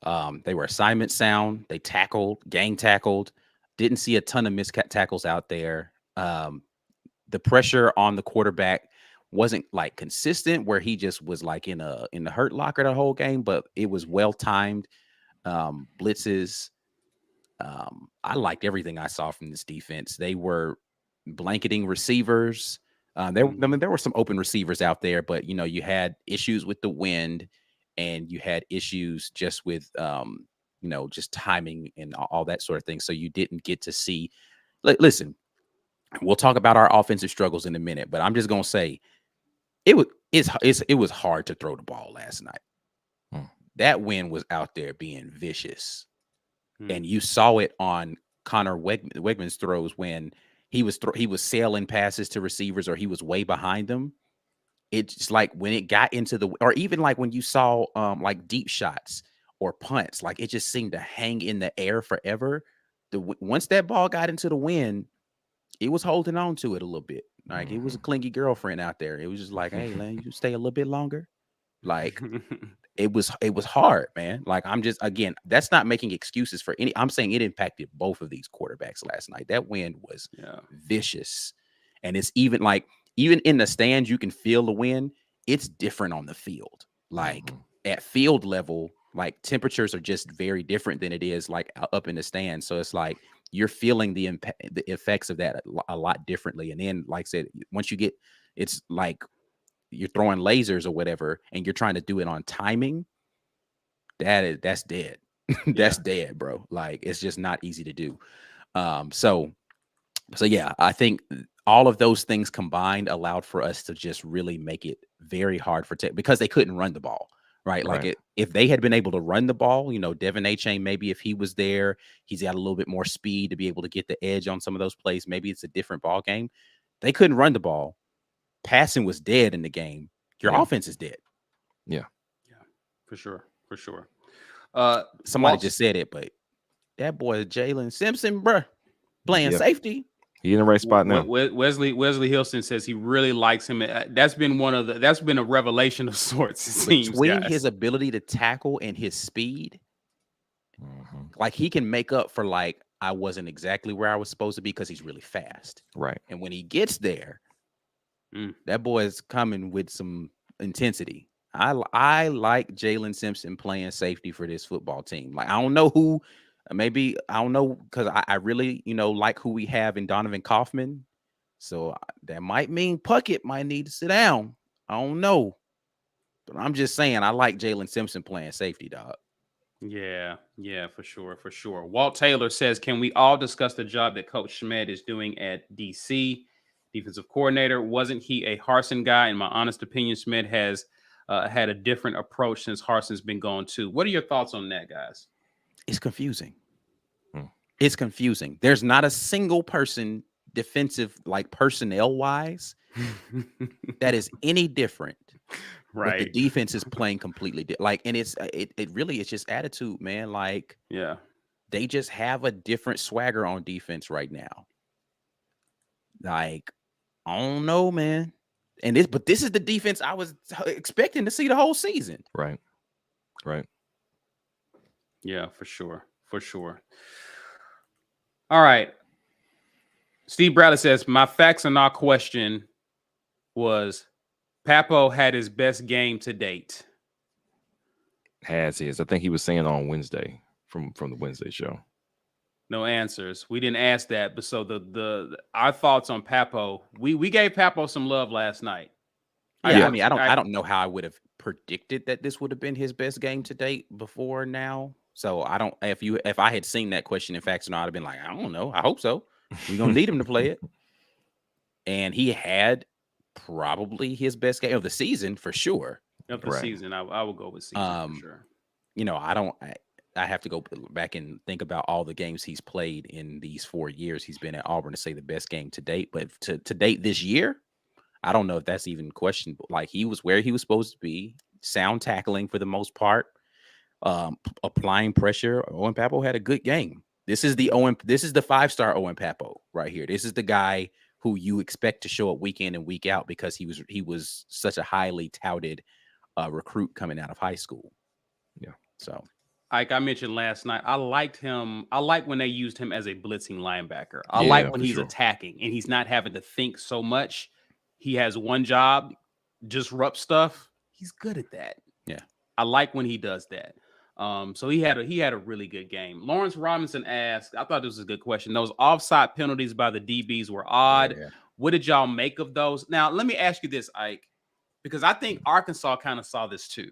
They were assignment sound. They tackled, gang tackled. Didn't see a ton of missed tackles out there. The pressure on the quarterback wasn't like consistent where he just was like in the hurt locker the whole game, but it was well timed. Blitzes. I liked everything I saw from this defense. They were blanketing receivers. There were some open receivers out there, but you had issues with the wind, and you had issues just with just timing and all that sort of thing. So you didn't get to see. Listen, we'll talk about our offensive struggles in a minute, but I'm just gonna say it was hard to throw the ball last night. That wind was out there being vicious, and you saw it on Connor Wegman's throws when he was sailing passes to receivers or he was way behind them. It's like when it got into or even like when you saw like deep shots or punts, like it just seemed to hang in the air forever. Once that ball got into the wind, it was holding on to it a little bit. Like it was a clingy girlfriend out there. It was just like, hey, man, you stay a little bit longer. Like it was hard, man. Like again, that's not making excuses for any. I'm saying it impacted both of these quarterbacks last night. That wind was vicious, and it's even in the stands, you can feel the wind. It's different on the field. Like at field level, like temperatures are just very different than it is like up in the stands. So it's like you're feeling the effects of that a lot differently. And then, like I said, once you get, it's like you're throwing lasers or whatever, and you're trying to do it on timing. That's dead. That's dead, bro. Like it's just not easy to do. So yeah, I think all of those things combined allowed for us to just really make it very hard for Tech because they couldn't run the ball, right? Like if they had been able to run the ball, Devin Achane, maybe if he was there, he's got a little bit more speed to be able to get the edge on some of those plays. Maybe it's a different ball game. They couldn't run the ball. Passing was dead in the game. Your offense is dead. Yeah, for sure. Somebody Walt- just said it, but that boy Jalen Simpson, bruh, playing Yep. safety. He in the right spot now. Wesley Hilson says he really likes him. That's been a revelation of sorts. It seems, Between guys. his ability to tackle and his speed, like he can make up for like I wasn't exactly where I was supposed to be because he's really fast. Right. And when he gets there, that boy is coming with some intensity. I like Jalen Simpson playing safety for this football team. Like I don't know who, maybe I don't know because I really like who we have in Donovan Kaufman. So that might mean Puckett might need to sit down. I don't know, but I'm just saying I like Jalen Simpson playing safety, dog. Yeah, for sure. Walt Taylor says, can we all discuss the job that Coach Schmidt is doing at DC? Defensive coordinator. Wasn't he a Harsin guy? In my honest opinion, Schmidt has had a different approach since Harsin's been gone too. What are your thoughts on that, guys? It's confusing. It's confusing. There's not a single person defensive, like personnel wise, that is any different. Right. But the defense is playing completely like, and it really is just attitude, man. Like, yeah, they just have a different swagger on defense right now. Like, I don't know, man. But this is the defense I was expecting to see the whole season. Right. Yeah, for sure. All right. Steve Bradley says, my facts and our question was Papo had his best game to date. Has his. I think he was saying on Wednesday from the Wednesday show. No answers. We didn't ask that, but so our thoughts on Papo, we gave Papo some love last night. Yeah, I mean, I don't know how I would have predicted that this would have been his best game to date before now. So I don't. If I had seen that question in facts, and I'd have been like, I don't know. I hope so. We're gonna need him to play it. And he had probably his best game of the season for sure. Of the season, I will go with season for sure. I have to go back and think about all the games he's played in these 4 years he's been at Auburn to say the best game to date. But to date this year, I don't know if that's even questionable. Like, he was where he was supposed to be, sound tackling for the most part, applying pressure. Owen Papo had a good game. This is the 5-star Owen Papo right here. This is the guy who you expect to show up week in and week out because he was such a highly touted recruit coming out of high school. Yeah. So, like I mentioned last night, I liked him. I like when they used him as a blitzing linebacker. I like when he's attacking and he's not having to think so much. He has one job, disrupt stuff. He's good at that. Yeah. I like when he does that. So he had a really good game. Lawrence Robinson asked, I thought this was a good question. Those offside penalties by the DBs were odd. Yeah. What did y'all make of those? Now, let me ask you this, Ike, because I think Arkansas kind of saw this too.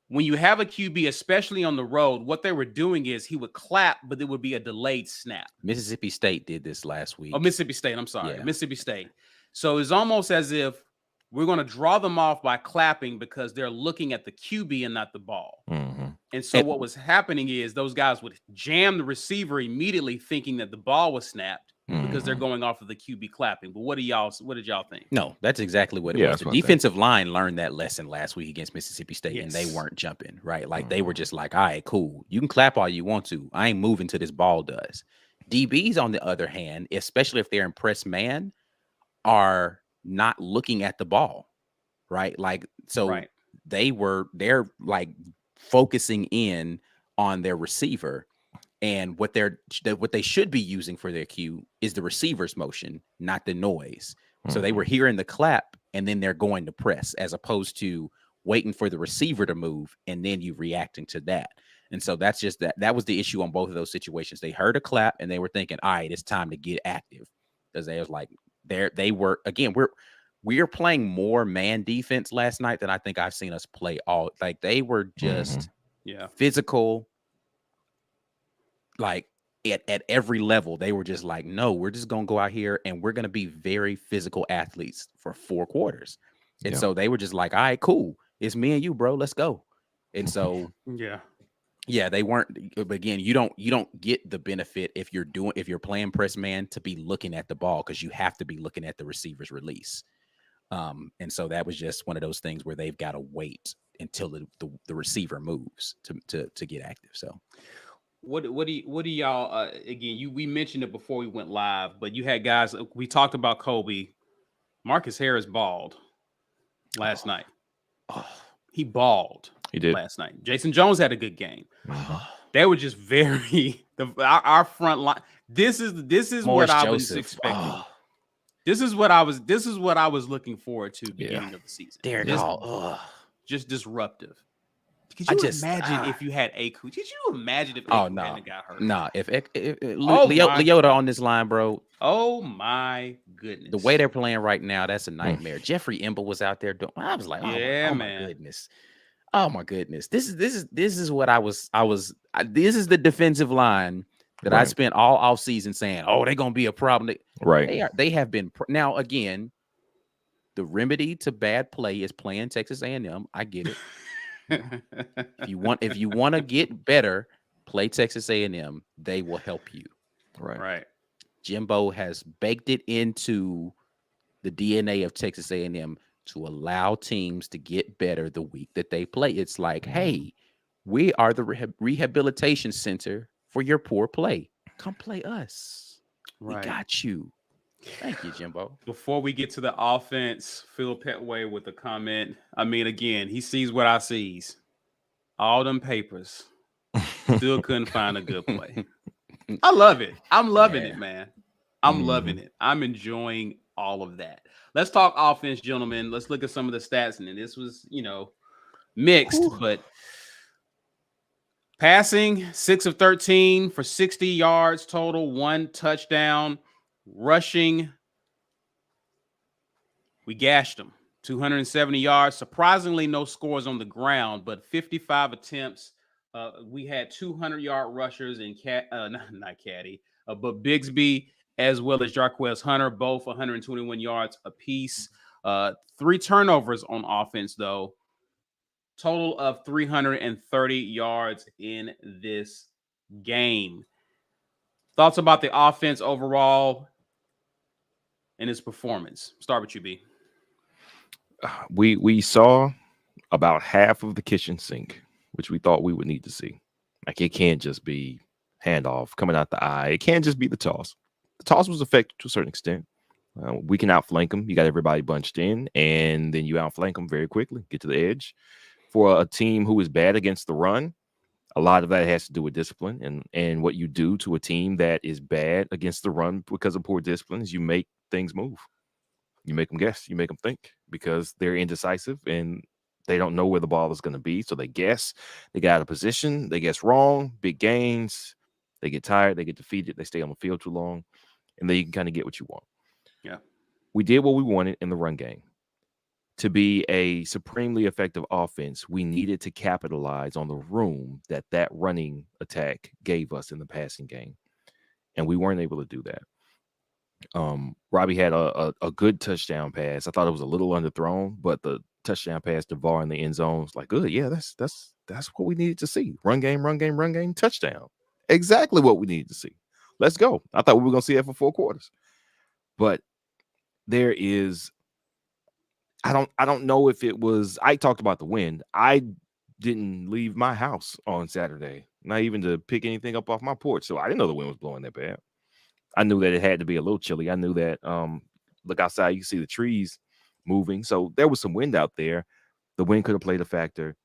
When you have a QB, especially on the road, what they were doing is he would clap, but there would be a delayed snap. Mississippi State did this last week. Oh, Mississippi State. I'm sorry. Yeah. Mississippi State. So it's almost as if we're going to draw them off by clapping because they're looking at the QB and not the ball. Mm-hmm. And so what was happening is those guys would jam the receiver immediately thinking that the ball was snapped because they're going off of the QB clapping. But what did y'all think? No, that's exactly what it was. The defensive line learned that lesson last week against Mississippi State, and they weren't jumping, right? Like, they were just like, all right, cool. You can clap all you want to. I ain't moving till this ball does. DBs, on the other hand, especially if they're in press man, are not looking at the ball, right? Like, so they're like focusing in on their receiver, and what they should be using for their cue is the receiver's motion, not the noise. So they were hearing the clap and then they're going to press, as opposed to waiting for the receiver to move and then you reacting to that. And so that's just that was the issue on both of those situations. They heard a clap and they were thinking, all right, it's time to get active, because they was like, we're playing more man defense last night than I think I've seen us play all. Like, they were just physical, like at every level. They were just like, no, we're just gonna go out here and we're gonna be very physical athletes for 4 quarters. And so they were just like, all right, cool, it's me and you, bro, let's go. And so they weren't. But again, you don't get the benefit if you're playing press man to be looking at the ball, because you have to be looking at the receiver's release. And so that was just one of those things where they've got to wait until the receiver moves to get active. So what do y'all again? We mentioned it before we went live, but you had guys. We talked about Kobe. Marcus Harris balled last night. He balled. He did last night. Jason Jones had a good game. Mhm. They were just very our front line. This is Morris what I Joseph. was expecting. This is what I was looking forward to beginning of the season. Derek Hall. Just disruptive. Could you imagine if you had Aku? Could you imagine if Aku hadn't got hurt? No, if Leota on this line, bro. Oh my goodness. The way they're playing right now, that's a nightmare. Jeffrey Emble was out there doing. I was like, man. My goodness. Oh my goodness. This is what I was this is the defensive line that I spent all offseason saying, oh, they're gonna be a problem. They have been now again. The remedy to bad play is playing Texas A&M. I get it. if you want to get better, play Texas A&M. They will help you. Right. Jimbo has baked it into the DNA of Texas A&M to allow teams to get better the week that they play. It's like, hey, we are the rehabilitation center for your poor play. Come play us. We got you. Thank you, Jimbo. Before we get to the offense, Phil Petway with a comment. I mean, again, he sees what I sees. All them papers. Still couldn't find a good play. I love it. I'm loving it, man. I'm loving it. I'm enjoying all of that. Let's talk offense, gentlemen. Let's look at some of the stats. And this was, mixed, but passing 6 of 13 for 60 yards total, 1 touchdown. Rushing, we gashed them. 270 yards. Surprisingly, no scores on the ground, but 55 attempts. We had 200-yard rushers in not Caddy, but Bigsby as well as Jarquez Hunter, both 121 yards apiece. 3 turnovers on offense, though. Total of 330 yards in this game. Thoughts about the offense overall and its performance? Start with you, B. We saw about half of the kitchen sink, which we thought we would need to see. Like, it can't just be handoff coming out the eye. It can't just be the toss. The toss was effective to a certain extent. We can outflank them. You got everybody bunched in, and then you outflank them very quickly. Get to the edge. For a team who is bad against the run, a lot of that has to do with discipline, and what you do to a team that is bad against the run because of poor discipline is you make things move. You make them guess. You make them think because they're indecisive and they don't know where the ball is going to be. So they guess. They get out of position. They guess wrong. Big gains. They get tired. They get defeated. They stay on the field too long. And then you can kind of get what you want. Yeah. We did what we wanted in the run game. To be a supremely effective offense, we needed to capitalize on the room that running attack gave us in the passing game. And we weren't able to do that. Robbie had a good touchdown pass. I thought it was a little underthrown, but the touchdown pass to VAR in the end zone was like, good. Yeah, that's what we needed to see. Run game, touchdown. Exactly what we needed to see. Let's go. I thought we were going to see that for 4 quarters. But there is, I don't know if it was, I talked about the wind. I didn't leave my house on Saturday, not even to pick anything up off my porch. So I didn't know the wind was blowing that bad. I knew that it had to be a little chilly. I knew that, look outside, you see the trees moving. So there was some wind out there. The wind could have played a factor.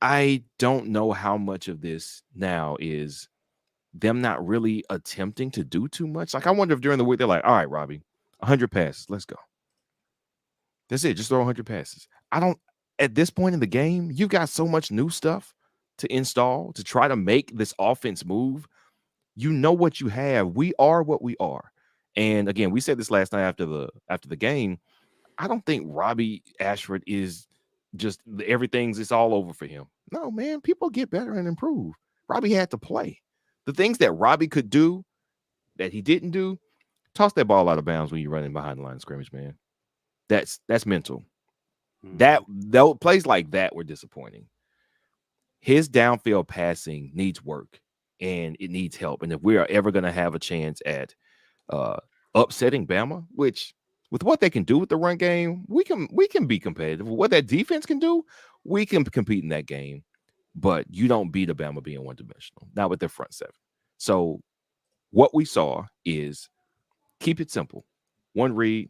I don't know how much of this now is them not really attempting to do too much. Like, I wonder if during the week they're like, all right, Robbie, 100 passes. Let's go. That's it. Just throw 100 passes. At this point in the game, you've got so much new stuff to install to try to make this offense move. You know what you have. We are what we are. And again, we said this last night after the game. I don't think Robbie Ashford is just it's all over for him. No, man, people get better and improve. Robbie had to play. The things that Robbie could do that he didn't do, toss that ball out of bounds when you're running behind the line of scrimmage, man. That's mental. That plays like that were disappointing. His downfield passing needs work and it needs help. And if we are ever going to have a chance at upsetting Bama, which with what they can do with the run game, we can be competitive. What that defense can do, we can compete in that game. But you don't beat Alabama being one-dimensional, not with their front seven. So what we saw is keep it simple. One read,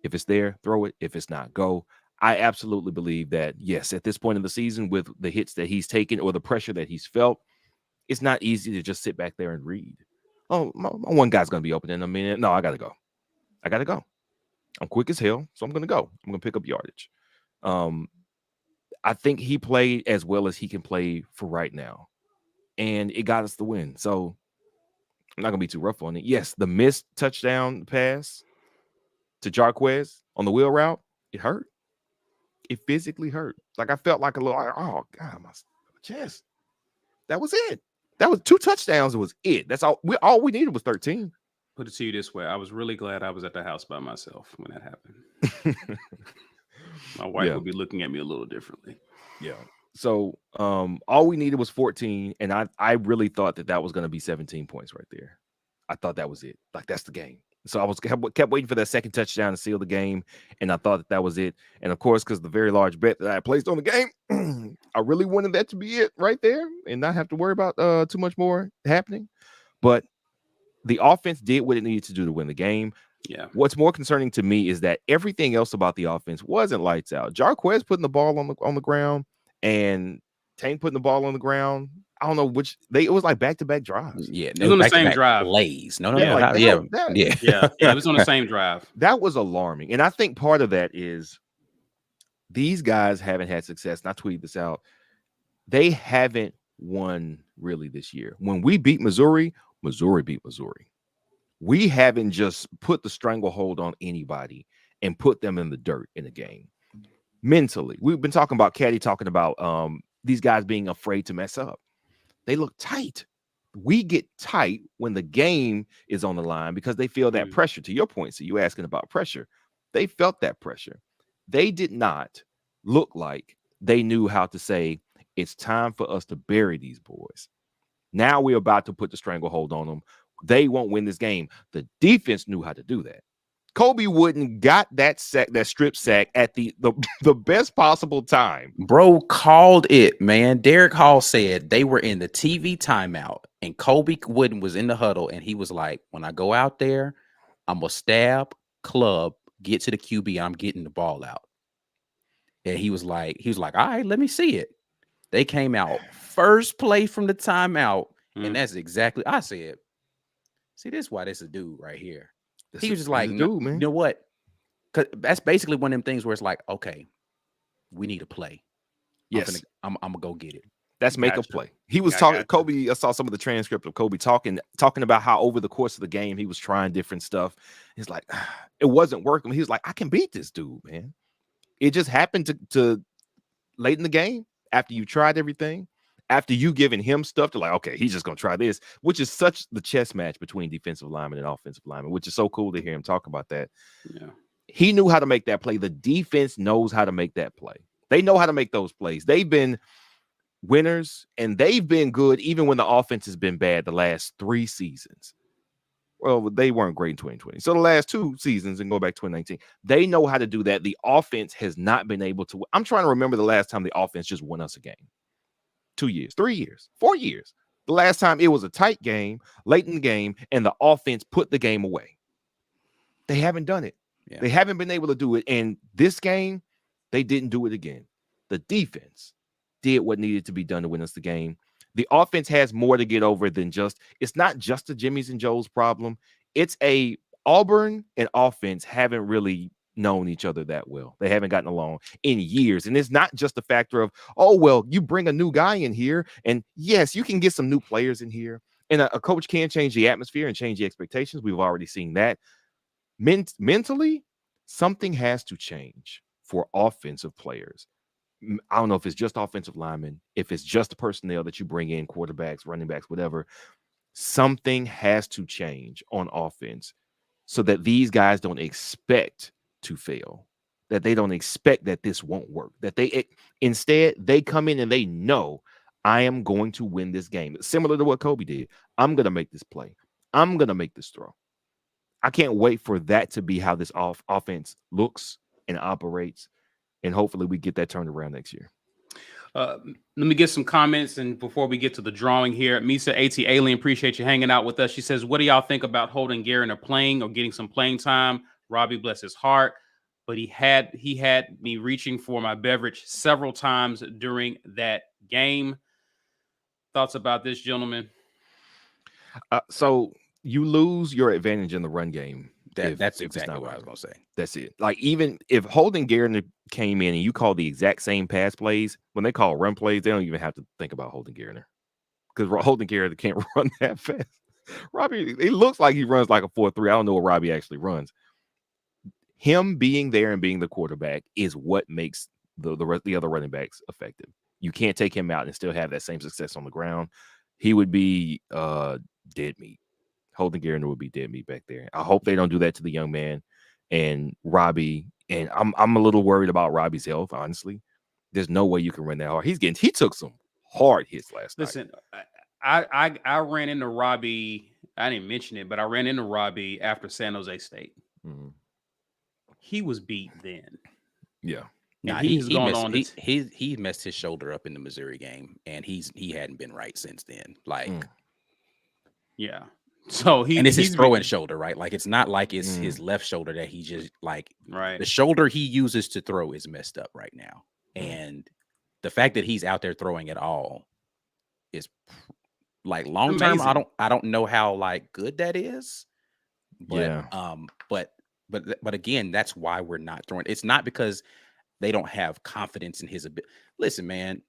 if it's there, throw it. If it's not, go. I absolutely believe that, yes, at this point in the season, with the hits that he's taken or the pressure that he's felt, it's not easy to just sit back there and read. Oh, my one guy's going to be open in a minute. No, I got to go. I'm quick as hell, so I'm going to go. I'm going to pick up yardage. I think he played as well as he can play for right now, and it got us the win. So I'm not going to be too rough on it. Yes, the missed touchdown pass to Jarquez on the wheel route, it hurt. It physically hurt. Like I felt like a little, oh God, my chest. That was it. That was 2 touchdowns. It was it. That's all we needed was 13. Put it to you this way. I was really glad I was at the house by myself when that happened. My wife would be looking at me a little differently. Yeah. So all we needed was 14. And I really thought that was going to be 17 points right there. I thought that was it. Like, that's the game. So I kept waiting for that second touchdown to seal the game. And I thought that was it. And of course, because the very large bet that I placed on the game, I really wanted that to be it right there and not have to worry about too much more happening. But the offense did what it needed to do to win the game. Yeah. What's more concerning to me is that everything else about the offense wasn't lights out. Jarquez putting the ball on the ground and Tank putting the ball on the ground. I don't know which it was like back-to-back drives. Yeah, it was on the same drive. Plays. No, yeah, it was on the same drive. That was alarming. And I think part of that is these guys haven't had success. And I tweeted this out. They haven't won really this year. When we beat Missouri beat Missouri. We haven't just put the stranglehold on anybody and put them in the dirt in a game. Mentally, we've been talking about Caddy talking about these guys being afraid to mess up. They look tight. We get tight when the game is on the line because they feel that pressure. To your point, so you asking about pressure. They felt that pressure. They did not look like they knew how to say, it's time for us to bury these boys. Now we're about to put the stranglehold on them. They won't win this game. The defense knew how to do that. Kobe Wooden got that strip sack at the best possible time. Bro called it, man. Derek Hall said they were in the TV timeout and Kobe Wooden was in the huddle and he was like, when I go out there, I'm going to stab, club, get to the QB, I'm getting the ball out. And he was like, all right, let me see it. They came out first play from the timeout. And that's exactly, I said, see, this is why this is a dude right here. He was just like, dude, man. You know what? Because that's basically one of them things where it's like, okay, we need a play. Yes. I'm going to go get it. That's make a play. He was talking, Kobe, I saw some of the transcript of Kobe talking about how over the course of the game, he was trying different stuff. He's like, it wasn't working. He was like, I can beat this dude, man. It just happened to late in the game after you tried everything. After you giving him stuff to like, okay, he's just going to try this, which is such the chess match between defensive linemen and offensive linemen, which is so cool to hear him talk about that. Yeah. He knew how to make that play. The defense knows how to make that play. They know how to make those plays. They've been winners and they've been good even when the offense has been bad the last 3 seasons. Well, they weren't great in 2020. So the last 2 seasons and go back to 2019, they know how to do that. The offense has not been able to. I'm trying to remember the last time the offense just won us a game. 2 years, 3 years, 4 years. The last time it was a tight game, late in the game, and the offense put the game away. They haven't done it. Yeah. They haven't been able to do it. And this game, they didn't do it again. The defense did what needed to be done to win us the game. The offense has more to get over than it's not just the Jimmy's and Joe's problem. It's a Auburn and offense haven't really known each other that well. They haven't gotten along in years. And it's not just a factor of, oh, well, you bring a new guy in here. And yes, you can get some new players in here. And a coach can change the atmosphere and change the expectations. We've already seen that. Mentally, something has to change for offensive players. I don't know if it's just offensive linemen, if it's just the personnel that you bring in, quarterbacks, running backs, whatever. Something has to change on offense so that these guys don't expect to fail, that they don't expect that this won't work, that instead they come in and they know I am going to win this game. Similar to what Kobe did. I'm going to make this play. I'm going to make this throw. I can't wait for that to be how this offense looks and operates, and hopefully we get that turned around next year. Let me get some comments, and before we get to the drawing here, Misa AT Alien, appreciate you hanging out with us. She says, what do y'all think about holding Garrett or playing or getting some playing time? Robbie, bless his heart, but he had me reaching for my beverage several times during that game. Thoughts about this, gentlemen? So you lose your advantage in the run game. That's exactly what I was going to say. That's it. Like, even if Holden Garrett came in and you call the exact same pass plays, when they call run plays, they don't even have to think about Holden Garrett, because Holden Garrett can't run that fast. Robbie, it looks like he runs like a 4.3. I don't know what Robbie actually runs. Him being there and being the quarterback is what makes the other running backs effective. You can't take him out and still have that same success on the ground. He would be dead meat. Holden Garrett would be dead meat back there. I hope they don't do that to the young man and Robbie. And I'm a little worried about Robbie's health, honestly. There's no way you can run that hard. He took some hard hits last night. Listen, I ran into Robbie. I didn't mention it, but I ran into Robbie after San Jose State. Mm-hmm. He was beat then. Yeah. Nah, he messed his shoulder up in the Missouri game, and he hadn't been right since then. Like, yeah. So it's his throwing shoulder, right? Like, it's not like it's his left shoulder that he just the shoulder he uses to throw is messed up right now, and the fact that he's out there throwing at all is like long term. I don't know how like good that is, but but again, that's why we're not throwing. It's not because they don't have confidence in his ability. Listen, man,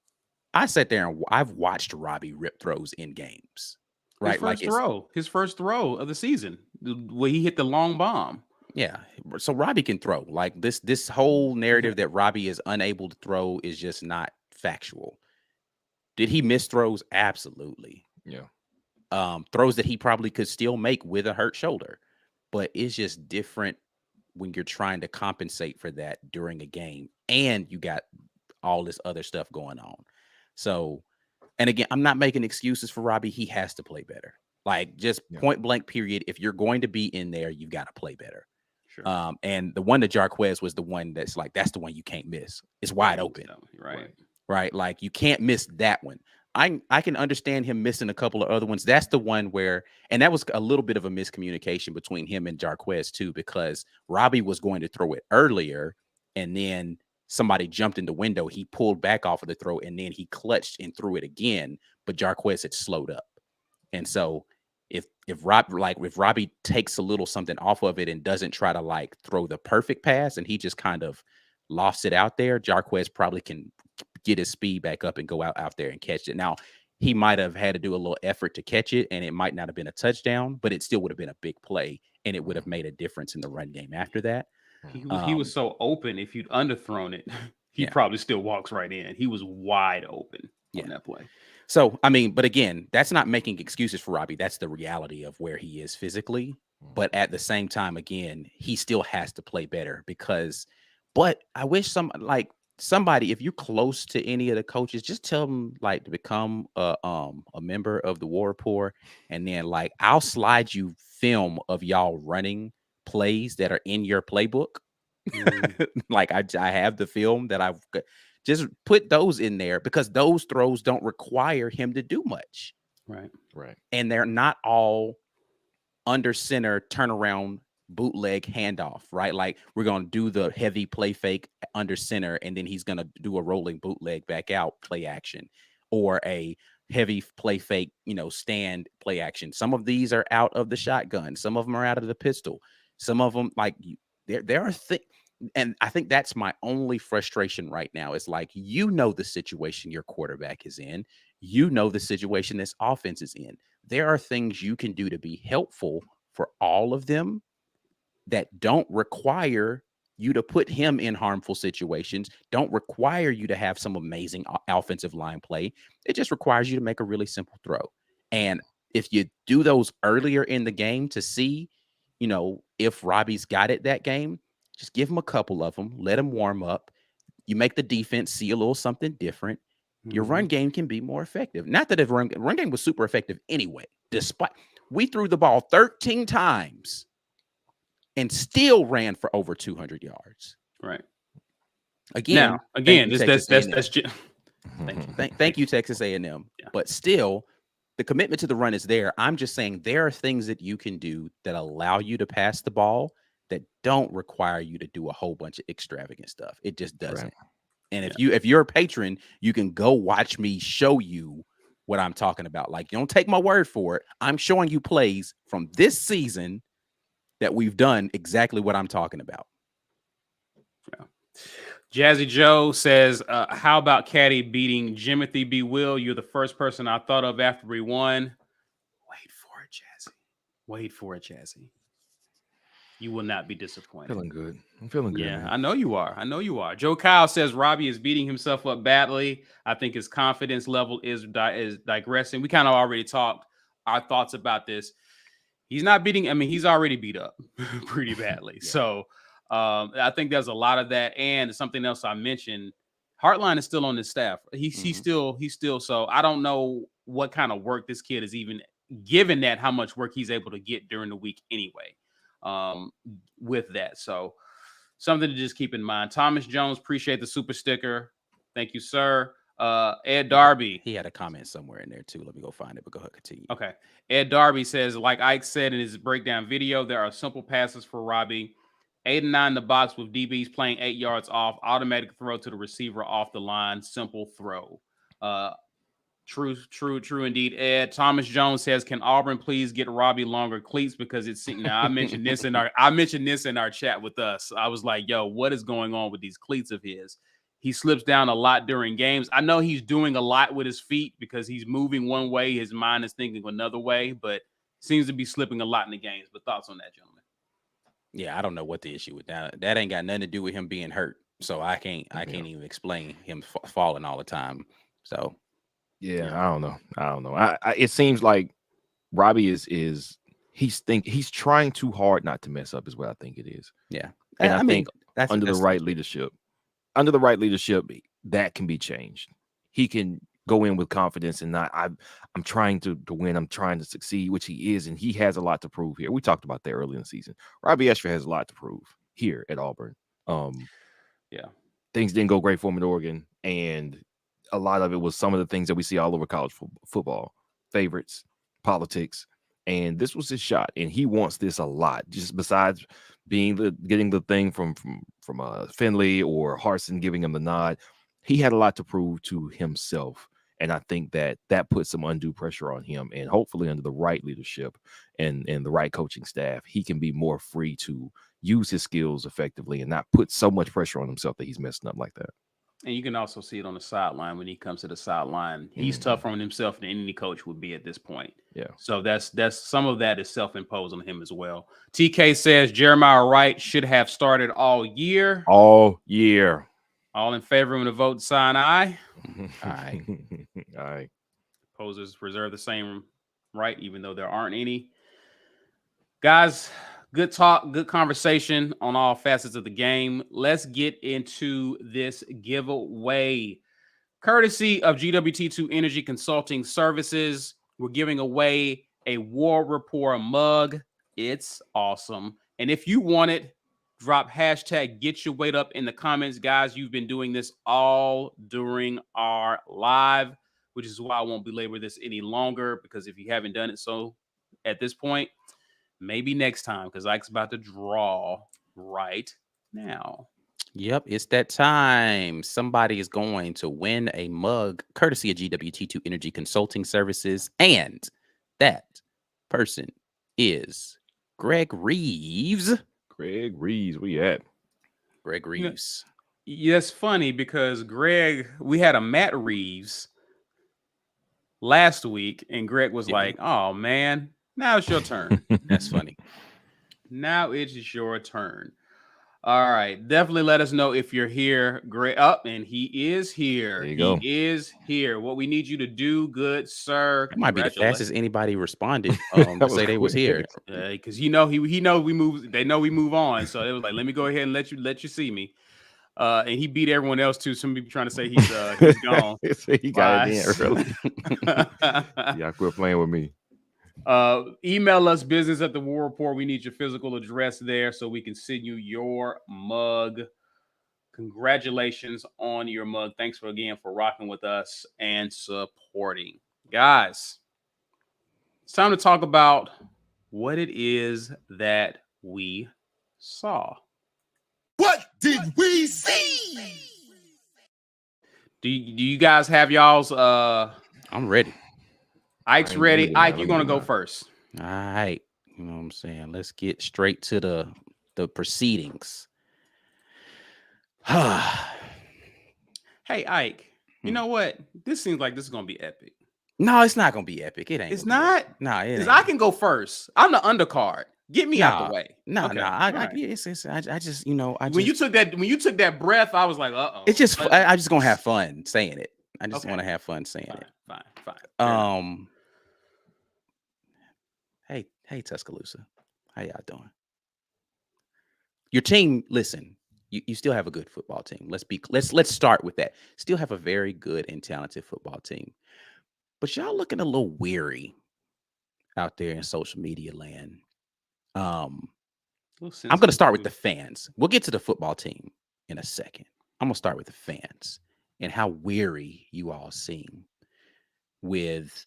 I sat there and I've watched Robbie rip throws in games. Right, his first throw of the season, where he hit the long bomb. Yeah, so Robbie can throw. Like, this whole narrative that Robbie is unable to throw is just not factual. Did he miss throws? Absolutely. Yeah. Throws that he probably could still make with a hurt shoulder, but it's just different when you're trying to compensate for that during a game, and you got all this other stuff going on. So. And again, I'm not making excuses for Robbie. He has to play better. Like, just point blank period. If you're going to be in there, you've got to play better. Sure. And the one to Jarquez was the one that's that's the one you can't miss. It's wide open. Right. Like, you can't miss that one. I can understand him missing a couple of other ones. That's the one where, and that was a little bit of a miscommunication between him and Jarquez too, because Robbie was going to throw it earlier, and then somebody jumped in the window. He pulled back off of the throw, and then he clutched and threw it again. But Jarquez had slowed up, and so if Robbie takes a little something off of it and doesn't try to throw the perfect pass, and he just kind of lofts it out there, Jarquez probably can get his speed back up and go out there and catch it. Now, he might have had to do a little effort to catch it, and it might not have been a touchdown, but it still would have been a big play, and it would have made a difference in the run game after that. He was so open. If you'd underthrown it, he probably still walks right in. He was wide open on that play. So, I mean, but again, that's not making excuses for Robbie. That's the reality of where he is physically. But at the same time, again, he still has to play better but I wish somebody, if you're close to any of the coaches, just tell them to become a member of the War Rapport, and then I'll slide you film of y'all running plays that are in your playbook. I have the film that I've just put those in there, because those throws don't require him to do much. Right. And they're not all under center turnaround bootleg handoff, right? Like, we're going to do the heavy play fake under center, and then he's going to do a rolling bootleg back out play action, or a heavy play fake, stand play action. Some of these are out of the shotgun. Some of them are out of the pistol. Some of them, there are things, and I think that's my only frustration right now. It's the situation your quarterback is in. The situation this offense is in. There are things you can do to be helpful for all of them that don't require you to put him in harmful situations, don't require you to have some amazing offensive line play. It just requires you to make a really simple throw. And if you do those earlier in the game to see, if Robbie's got it that game, just give him a couple of them, let him warm up. You make the defense see a little something different. Your run game can be more effective. Not that the run game was super effective anyway, despite we threw the ball 13 times and still ran for over 200 yards. Right. Again, that's thank you, Texas A&M. Yeah. But still, the commitment to the run is there. I'm just saying there are things that you can do that allow you to pass the ball that don't require you to do a whole bunch of extravagant stuff. It just doesn't. Right. And if you're a patron, you can go watch me show you what I'm talking about. Like, you don't take my word for it. I'm showing you plays from this season that we've done exactly what I'm talking about. Yeah. Jazzy Joe says, how about Caddy beating Jimothy B. Will? You're the first person I thought of after we won. Wait for it, Jazzy. Wait for it, Jazzy. You will not be disappointed. Feeling good. I'm feeling good. Yeah, Man. I know you are. I know you are. Joe Kyle says Robbie is beating himself up badly. I think his confidence level is digressing. We kind of already talked our thoughts about this. He's not beating. I mean, he's already beat up pretty badly. Yeah. So I think there's a lot of that. And something else I mentioned, Hartline is still on his staff. He's still. So I don't know what kind of work this kid is even given that how much work he's able to get during the week anyway. With that, so something to just keep in mind. Thomas Jones, appreciate the super sticker. Thank you, sir. Ed Darby. He had a comment somewhere in there too. Let me go find it, but go ahead, continue. Okay. Ed Darby says, like Ike said in his breakdown video, there are simple passes for Robbie. 8 and 9 in the box with DBs playing 8 yards off, automatic throw to the receiver off the line, simple throw. True indeed. Ed Thomas Jones says, "Can Auburn please get Robbie longer cleats?" Because it's now I mentioned this in our chat with us. I was like, "Yo, what is going on with these cleats of his?" He slips down a lot during games. I know he's doing a lot with his feet because he's moving one way, his mind is thinking another way, but seems to be slipping a lot in the games. But thoughts on that, gentlemen? Yeah, I don't know what the issue with that. That ain't got nothing to do with him being hurt. So I can't even explain him falling all the time. So. Yeah, I don't know. It seems like Robbie is he's trying too hard not to mess up is what I think it is. Yeah. And I think that's under the right leadership, that can be changed. He can go in with confidence and not I'm trying to win, I'm trying to succeed, which he is, and he has a lot to prove here. We talked about that early in the season. Robbie Escher has a lot to prove here at Auburn. Yeah. Things didn't go great for him in Oregon, and a lot of it was some of the things that we see all over college football, favorites, politics, and this was his shot, and he wants this a lot. Just besides getting the thing from Finley or Harsin giving him the nod, he had a lot to prove to himself, and I think that puts some undue pressure on him. And hopefully, under the right leadership and the right coaching staff, he can be more free to use his skills effectively and not put so much pressure on himself that he's messing up like that. And you can also see it on the sideline when he comes to the sideline. He's tougher on himself than any coach would be at this point. Yeah. So that's some of that is self-imposed on him as well. TK says Jeremiah Wright should have started all year. All year. All in favor of the vote, sign aye. Aye. Aye. Opposers reserve the same right, even though there aren't any. Guys, good talk, good conversation on all facets of the game. Let's get into this giveaway. Courtesy of GWT2 Energy Consulting Services, we're giving away a War Rapport mug. It's awesome. And if you want it, drop hashtag get your weight up in the comments. Guys, you've been doing this all during our live, which is why I won't belabor this any longer, because if you haven't done it so at this point, maybe next time, because Ike's about to draw right now. Yep, it's that time. Somebody is going to win a mug courtesy of GWT2 Energy Consulting Services. And that person is Greg Reeves. Greg Reeves, where you at? Greg Reeves. Yeah, it's funny because Greg, we had a Matt Reeves last week, and Greg was like, "Oh man, now it's your turn." That's funny. Now it's your turn. All right. Definitely let us know if you're here. Greg up, and he is here. There you go. He is here. What we need you to do, good sir. That might be the fastest anybody responded to say they was here. Because he know we move. They know we move on. So it was like, let me go ahead and let you see me. And he beat everyone else too. Some people trying to say he's gone. He got it in early. Yeah, quit playing with me. Email us business at the War Report. We need your physical address there so we can send you your mug. Congratulations on your mug. Thanks for rocking with us and supporting. Guys, it's time to talk about what it is that we saw. What did we see? Do you guys have y'all's I'm ready. Ike's ready. Ike, you're gonna go first. All right. You know what I'm saying? Let's get straight to the proceedings. Hey, Ike, you know what? This seems like this is gonna be epic. No, it's not gonna be epic. It ain't. It's not. No, because I can go first. I'm the undercard. Get me out the way. No, Okay. no. I just, you know, when you took that breath, I was like, uh-oh. It's just I just gonna have fun saying it. I just want to have fun saying it. Fine. Hey, Tuscaloosa, how y'all doing? Your team, listen, you still have a good football team. Let's start with that. Still have a very good and talented football team, but y'all looking a little weary out there in social media land. I'm gonna start with the fans. We'll get to the football team in a second. I'm gonna start with the fans and how weary you all seem with.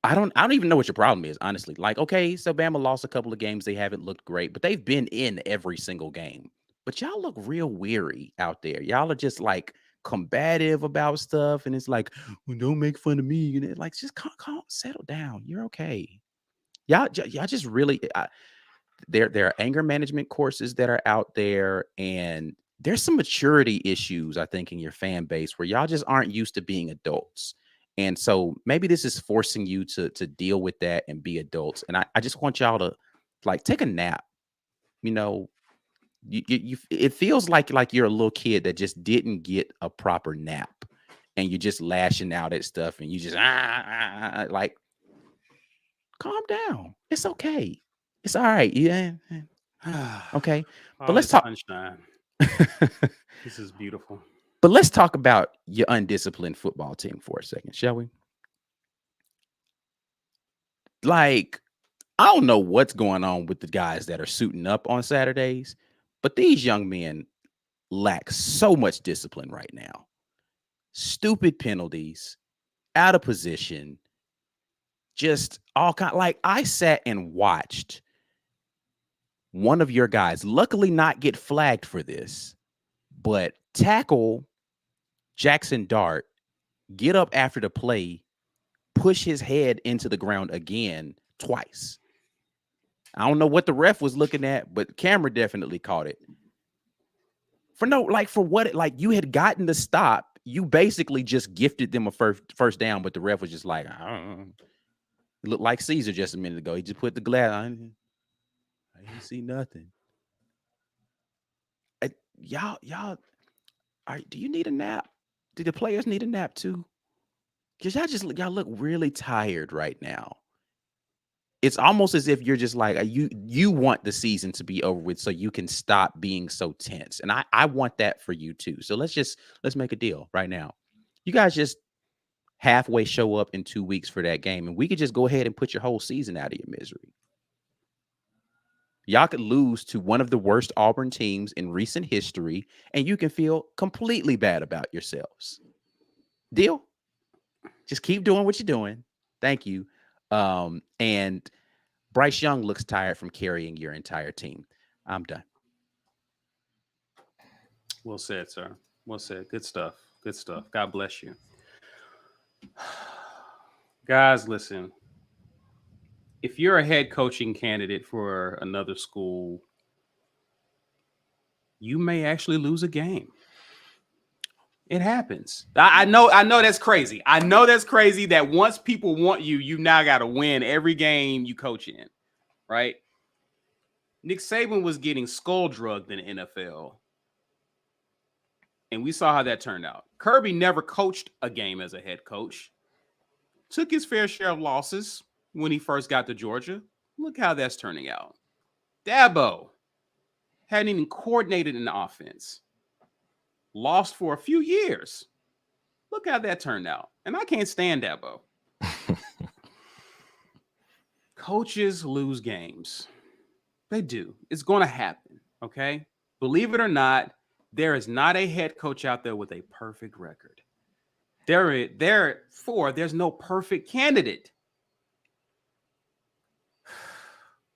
I don't even know what your problem is, honestly. Like, okay, so Bama lost a couple of games. They haven't looked great, but they've been in every single game. But y'all look real weary out there. Y'all are just like combative about stuff. And it's like, well, don't make fun of me. And it's like, just calm, settle down. You're okay. Y'all just really, there are anger management courses that are out there. And there's some maturity issues, I think, in your fan base where y'all just aren't used to being adults. And so maybe this is forcing you to deal with that and be adults. And I just want y'all to like take a nap. You know, you it feels like you're a little kid that just didn't get a proper nap and you're just lashing out at stuff and you just like calm down. It's okay. It's all right. Yeah. Okay. But let's talk. Sunshine. This is beautiful. But let's talk about your undisciplined football team for a second, shall we? Like, I don't know what's going on with the guys that are suiting up on Saturdays, but these young men lack so much discipline right now. Stupid penalties, out of position, just all kind. Like, I sat and watched one of your guys, luckily not get flagged for this, but tackle Jackson Dart, get up after the play, push his head into the ground again twice. I don't know what the ref was looking at, but the camera definitely caught it. For what? Like, you had gotten the stop. You basically just gifted them a first down, but the ref was just like, I don't know. It looked like Caesar just a minute ago. He just put the glass on. I didn't see nothing. Y'all, do you need a nap? Do the players need a nap too? Because y'all look really tired right now. It's almost as if you're just like you want the season to be over with so you can stop being so tense. And I want that for you too. So let's make a deal right now. You guys just halfway show up in 2 weeks for that game, and we could just go ahead and put your whole season out of your misery. Y'all could lose to one of the worst Auburn teams in recent history, and you can feel completely bad about yourselves. Deal? Just keep doing what you're doing. Thank you. And Bryce Young looks tired from carrying your entire team. I'm done. Well said, sir. Well said. Good stuff. Good stuff. God bless you. Guys, listen. If you're a head coaching candidate for another school, you may actually lose a game. It happens. I know that's crazy. I know that's crazy that once people want you, you now got to win every game you coach in, right? Nick Saban was getting skull drugged in the NFL, and we saw how that turned out. Kirby never coached a game as a head coach. Took his fair share of losses when he first got to Georgia. Look how that's turning out. Dabo hadn't even coordinated an offense. Lost for a few years. Look how that turned out. And I can't stand Dabo. Coaches lose games. They do. It's going to happen. Okay. Believe it or not, there is not a head coach out there with a perfect record. Therefore, there's no perfect candidate.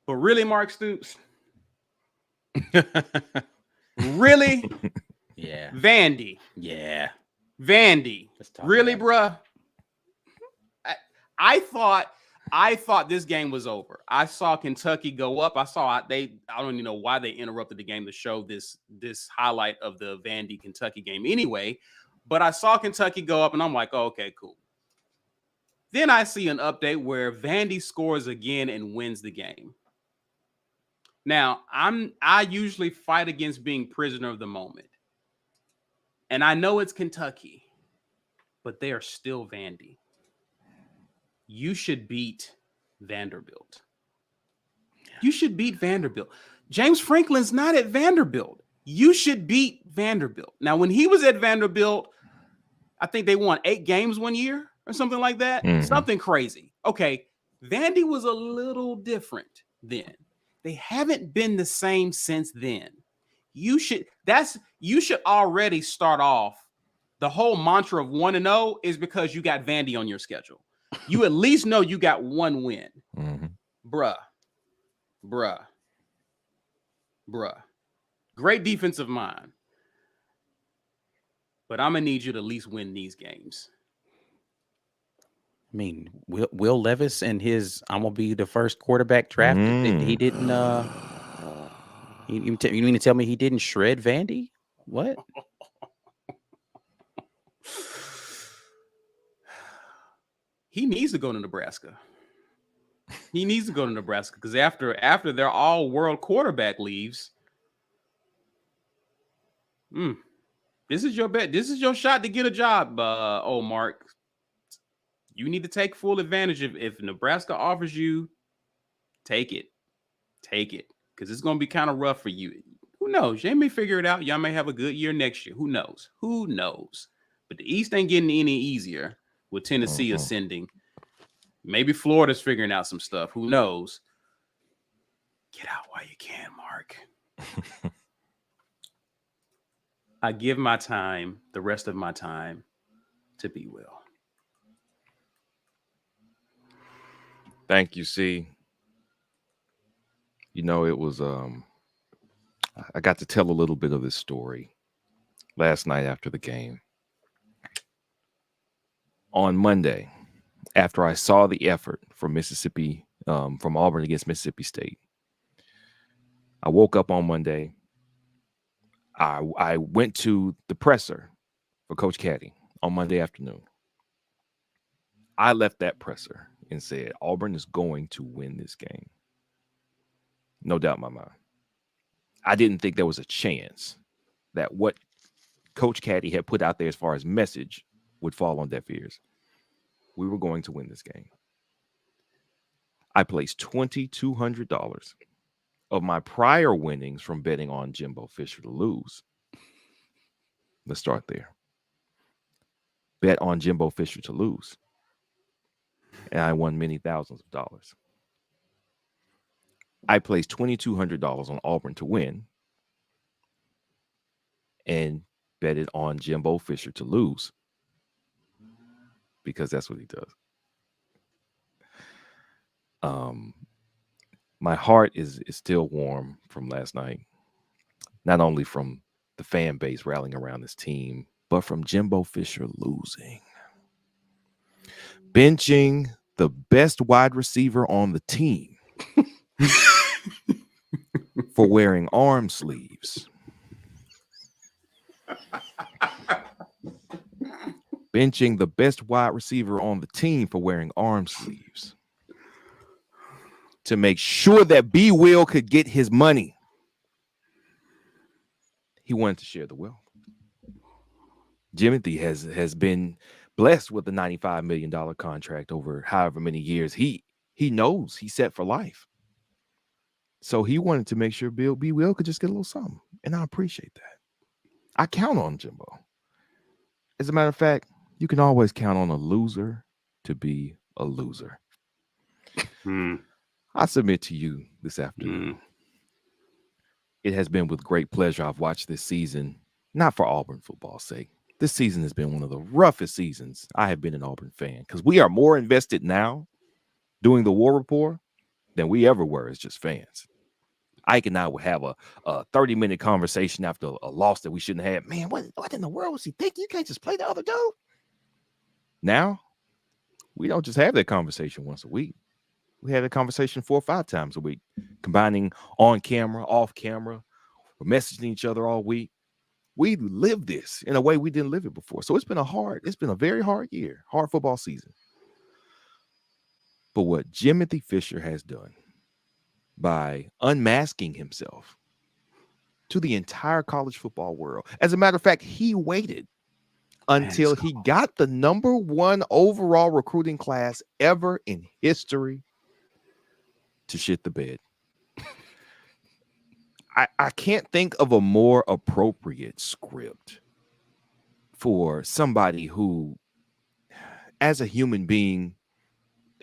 But really, Mark Stoops? Really? Yeah. Vandy. Yeah. Vandy. Let's talk Really, about bruh? I thought this game was over. I saw Kentucky go up. I don't even know why they interrupted the game to show this highlight of the Vandy Kentucky game anyway. But I saw Kentucky go up, and I'm like, oh, okay, cool. Then I see an update where Vandy scores again and wins the game. Now, I usually fight against being prisoner of the moment. And I know it's Kentucky, but they are still Vandy. You should beat Vanderbilt. You should beat Vanderbilt. James Franklin's not at Vanderbilt. You should beat Vanderbilt. Now, when he was at Vanderbilt, I think they won 8 games one year or something like that. Mhm. Something crazy. Okay, Vandy was a little different then. They haven't been the same since then. You should already start off. The whole mantra of 1-0 is because you got Vandy on your schedule. You at least know you got one win. Mhm. Bruh. Great defensive mind. But I'm going to need you to at least win these games. I mean, Will Levis and his I'm gonna be the first quarterback drafted. He didn't. You mean to tell me he didn't shred Vandy? What? He needs to go to Nebraska. He needs to go to Nebraska because after their all-world quarterback leaves, this is your bet. This is your shot to get a job, Mark. You need to take full advantage of if Nebraska offers you, take it. Take it. Because it's going to be kind of rough for you. Who knows? Y'all may figure it out. Y'all may have a good year next year. Who knows? Who knows? But the East ain't getting any easier with Tennessee ascending. Maybe Florida's figuring out some stuff. Who knows? Get out while you can, Mark. I give my time, the rest of my time, to be Will. Thank you, C. You know, it was I got to tell a little bit of this story last night after the game. On Monday, after I saw the effort from Mississippi, from Auburn against Mississippi State, I woke up on Monday. I went to the presser for Coach Caddy on Monday afternoon. I left that presser and said, Auburn is going to win this game. No doubt in my mind. I didn't think there was a chance that what Coach Caddy had put out there as far as message would fall on deaf ears. We were going to win this game. I placed $2,200 of my prior winnings from betting on Jimbo Fisher to lose. Let's start there. Bet on Jimbo Fisher to lose. And I won many thousands of dollars. I placed $2,200 on Auburn to win and betted on Jimbo Fisher to lose because that's what he does. My heart is still warm from last night, not only from the fan base rallying around this team, but from Jimbo Fisher losing. Benching the best wide receiver on the team for wearing arm sleeves. Benching the best wide receiver on the team for wearing arm sleeves to make sure that B. Will could get his money. He wanted to share the wealth. Jimothy has been blessed with a $95 million contract over however many years. He knows he's set for life. So he wanted to make sure B. Will could just get a little something. And I appreciate that. I count on Jimbo. As a matter of fact, you can always count on a loser to be a loser. I submit to you this afternoon. It has been with great pleasure I've watched this season, not for Auburn football's sake. This season has been one of the roughest seasons I have been an Auburn fan because we are more invested now doing the War Report than we ever were as just fans. Ike and I would have a 30-minute conversation after a loss that we shouldn't have. Man, what in the world was he thinking? You can't just play the other dude. Now, we don't just have that conversation once a week. We have that conversation 4 or 5 times a week, combining on camera, off camera. We're messaging each other all week. We live this in a way we didn't live it before. So it's been a very hard year, hard football season. But what Jimothy Fisher has done by unmasking himself to the entire college football world. As a matter of fact, he waited until he got the #1 overall recruiting class ever in history to shit the bed. I can't think of a more appropriate script for somebody who, as a human being,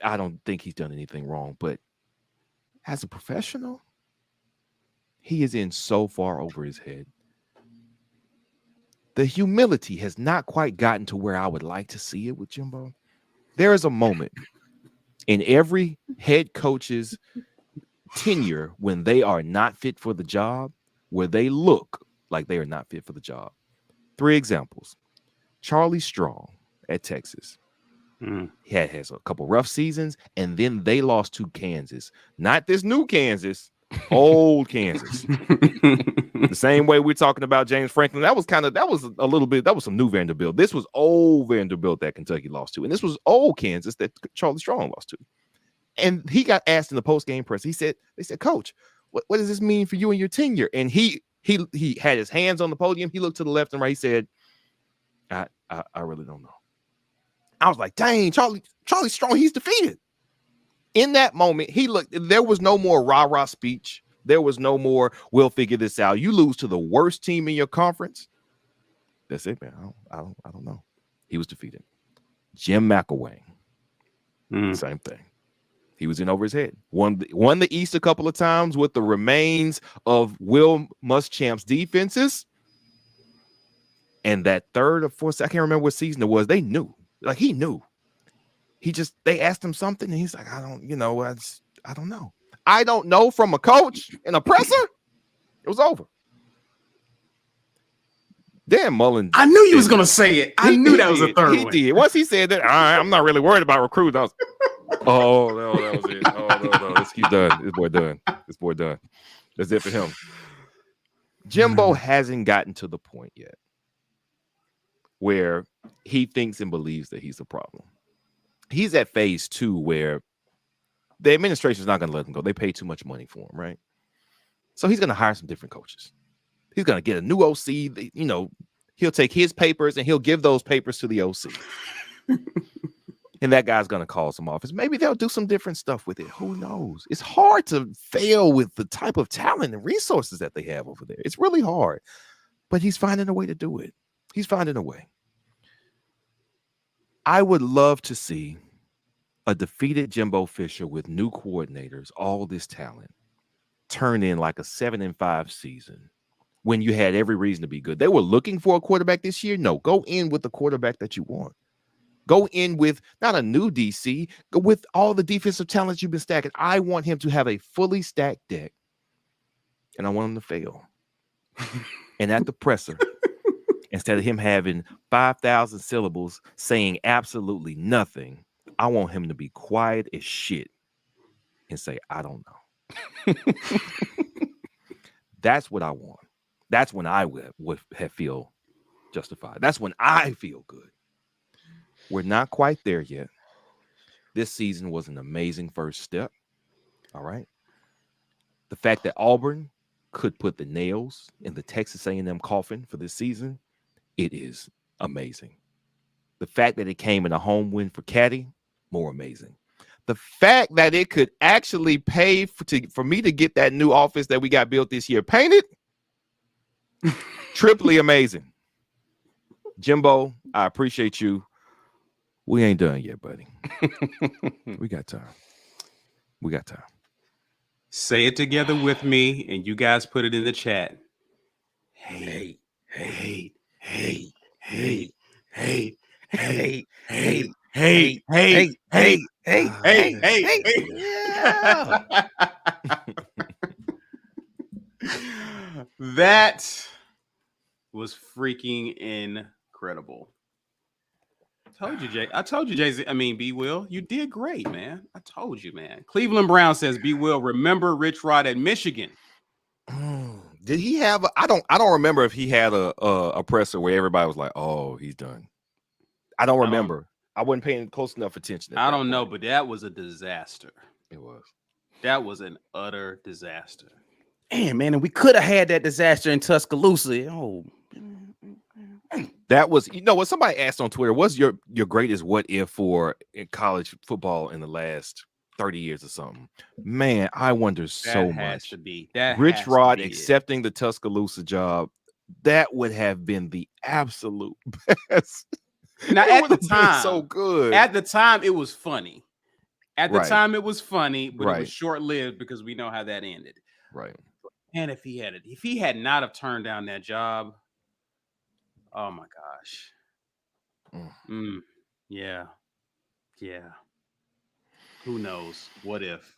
I don't think he's done anything wrong, but as a professional, he is in so far over his head. The humility has not quite gotten to where I would like to see it with Jimbo. There is a moment in every head coach's tenure when they are not fit for the job, where they look like they are not fit for the job. 3 examples. Charlie Strong at Texas. He has a couple rough seasons, and then they lost to Kansas. Not this new Kansas, old Kansas. The same way we're talking about James Franklin. That was some new Vanderbilt. This was old Vanderbilt that Kentucky lost to, and this was old Kansas that Charlie Strong lost to. And he got asked in the post-game press. They said, Coach, what does this mean for you and your tenure? And he had his hands on the podium. He looked to the left and right. He said, I really don't know. I was like, dang, Charlie Strong, he's defeated. In that moment, there was no more rah-rah speech. There was no more, we'll figure this out. You lose to the worst team in your conference. That's it, man. I don't know. He was defeated. Jim McElwain. Same thing. He was in over his head. Won the East a couple of times with the remains of Will Muschamp's defenses. And that third or fourth, I can't remember what season it was. They knew. Like, he knew. They asked him something, and he's like, I don't know. I don't know from a coach and a presser. It was over. Dan Mullen. I knew you was going to say it. I knew that was a third one. He did. Once he said that, I'm not really worried about recruiting. I was, oh, no, that was it. Oh, no. He's done. This boy done. That's it for him. Jimbo hasn't gotten to the point yet where he thinks and believes that he's a problem. He's at phase 2 where the administration is not going to let him go. They pay too much money for him, right? So he's going to hire some different coaches. He's going to get a new OC. He'll take his papers and he'll give those papers to the OC. And that guy's going to call some office. Maybe they'll do some different stuff with it. Who knows? It's hard to fail with the type of talent and resources that they have over there. It's really hard. But he's finding a way to do it. He's finding a way. I would love to see a defeated Jimbo Fisher with new coordinators, all this talent, turn in like a 7-5 season when you had every reason to be good. They were looking for a quarterback this year. No, go in with the quarterback that you want. Go in with not a new DC, go with all the defensive talents you've been stacking. I want him to have a fully stacked deck, and I want him to fail. And at the presser, instead of him having 5,000 syllables saying absolutely nothing, I want him to be quiet as shit and say, I don't know. That's what I want. That's when I would have feel justified. That's when I feel good. We're not quite there yet. This season was an amazing first step. All right. The fact that Auburn could put the nails in the Texas A&M coffin for this season, it is amazing. The fact that it came in a home win for Caddy, more amazing. The fact that it could actually pay for me to get that new office that we got built this year painted, triply amazing. Jimbo, I appreciate you. We ain't done yet, buddy. We got time. Say it together with me, and you guys put it in the chat. Hate, hate, hate, hate, hate, hate, hate, hate, hate, hate, hate, hate. Yeah. That was freaking incredible. I told you, Jay-Z. I mean, B Will, you did great, man. I told you, man. Cleveland Brown says, B Will, remember Rich Rod at Michigan. Did he have I don't remember if he had a presser where everybody was like, oh, he's done. I don't remember. I wasn't paying close enough attention. I don't know, but that was a disaster. It was. That was an utter disaster. Man, and we could have had that disaster in Tuscaloosa. Oh, that was, what somebody asked on Twitter, what's your greatest what if for in college football in the last 30 years or something? Man, I wonder so much. To be that Rich Rod accepting the Tuscaloosa job, that would have been the absolute best. Now, at the time, so good. At the time, it was funny. At the time, it was funny, but it was short-lived because we know how that ended. Right. And if he had not have turned down that job, oh my gosh. Yeah. Who knows? What if?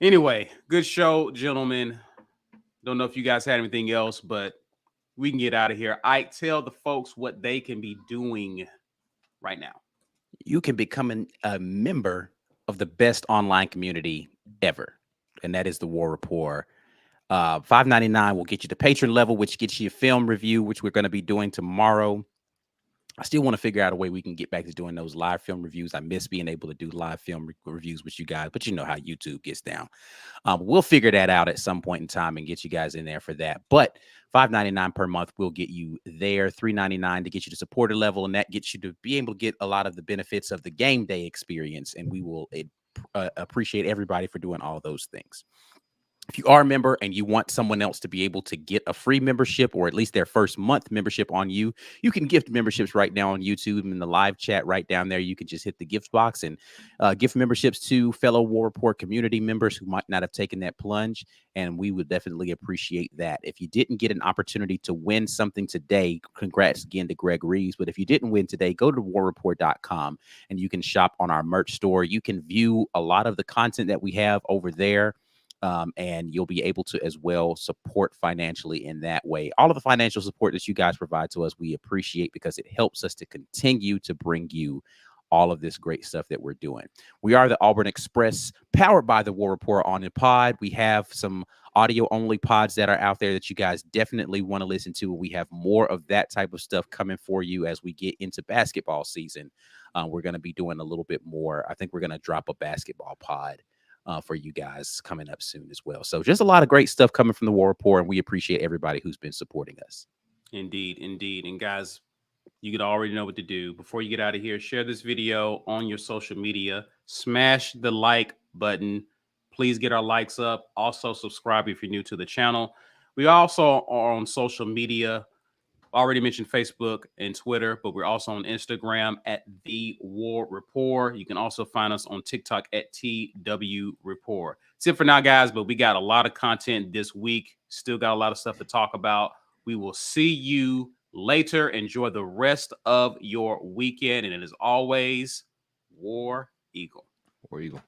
Anyway, good show, gentlemen. Don't know if you guys had anything else, but we can get out of here. Ike, tell the folks what they can be doing right now. You can become a member of the best online community ever, and that is the War Rapport. $5.99 will get you to patron level, which gets you a film review, which we're going to be doing tomorrow. I still want to figure out a way we can get back to doing those live film reviews. I miss being able to do live film reviews with you guys, but you know how YouTube gets down. We'll figure that out at some point in time and get you guys in there for that. But $5.99 per month will get you there. $3.99 to get you to supporter level, and that gets you to be able to get a lot of the benefits of the game day experience. And we will appreciate everybody for doing all those things. If you are a member and you want someone else to be able to get a free membership or at least their first month membership on you, you can gift memberships right now on YouTube in the live chat right down there. You can just hit the gift box and gift memberships to fellow War Report community members who might not have taken that plunge. And we would definitely appreciate that. If you didn't get an opportunity to win something today, congrats again to Greg Reeves. But if you didn't win today, go to warreport.com and you can shop on our merch store. You can view a lot of the content that we have over there. And you'll be able to as well support financially in that way. All of the financial support that you guys provide to us, we appreciate because it helps us to continue to bring you all of this great stuff that we're doing. We are the Auburn Express, powered by the War Report on the pod. We have some audio only pods that are out there that you guys definitely want to listen to. We have more of that type of stuff coming for you as we get into basketball season. We're going to be doing a little bit more. I think we're going to drop a basketball pod for you guys coming up soon as well. So just a lot of great stuff coming from the War Report, and we appreciate everybody who's been supporting us. Indeed. And guys, you can already know what to do. Before you get out of here, share this video on your social media. Smash the like button. Please get our likes up. Also, subscribe if you're new to the channel. We also are on social media. Already mentioned Facebook and Twitter, but we're also on Instagram at The War Report. You can also find us on TikTok at TW Report. That's it for now, guys, but we got a lot of content this week. Still got a lot of stuff to talk about. We will see you later. Enjoy the rest of your weekend. And as always, War Eagle. War Eagle.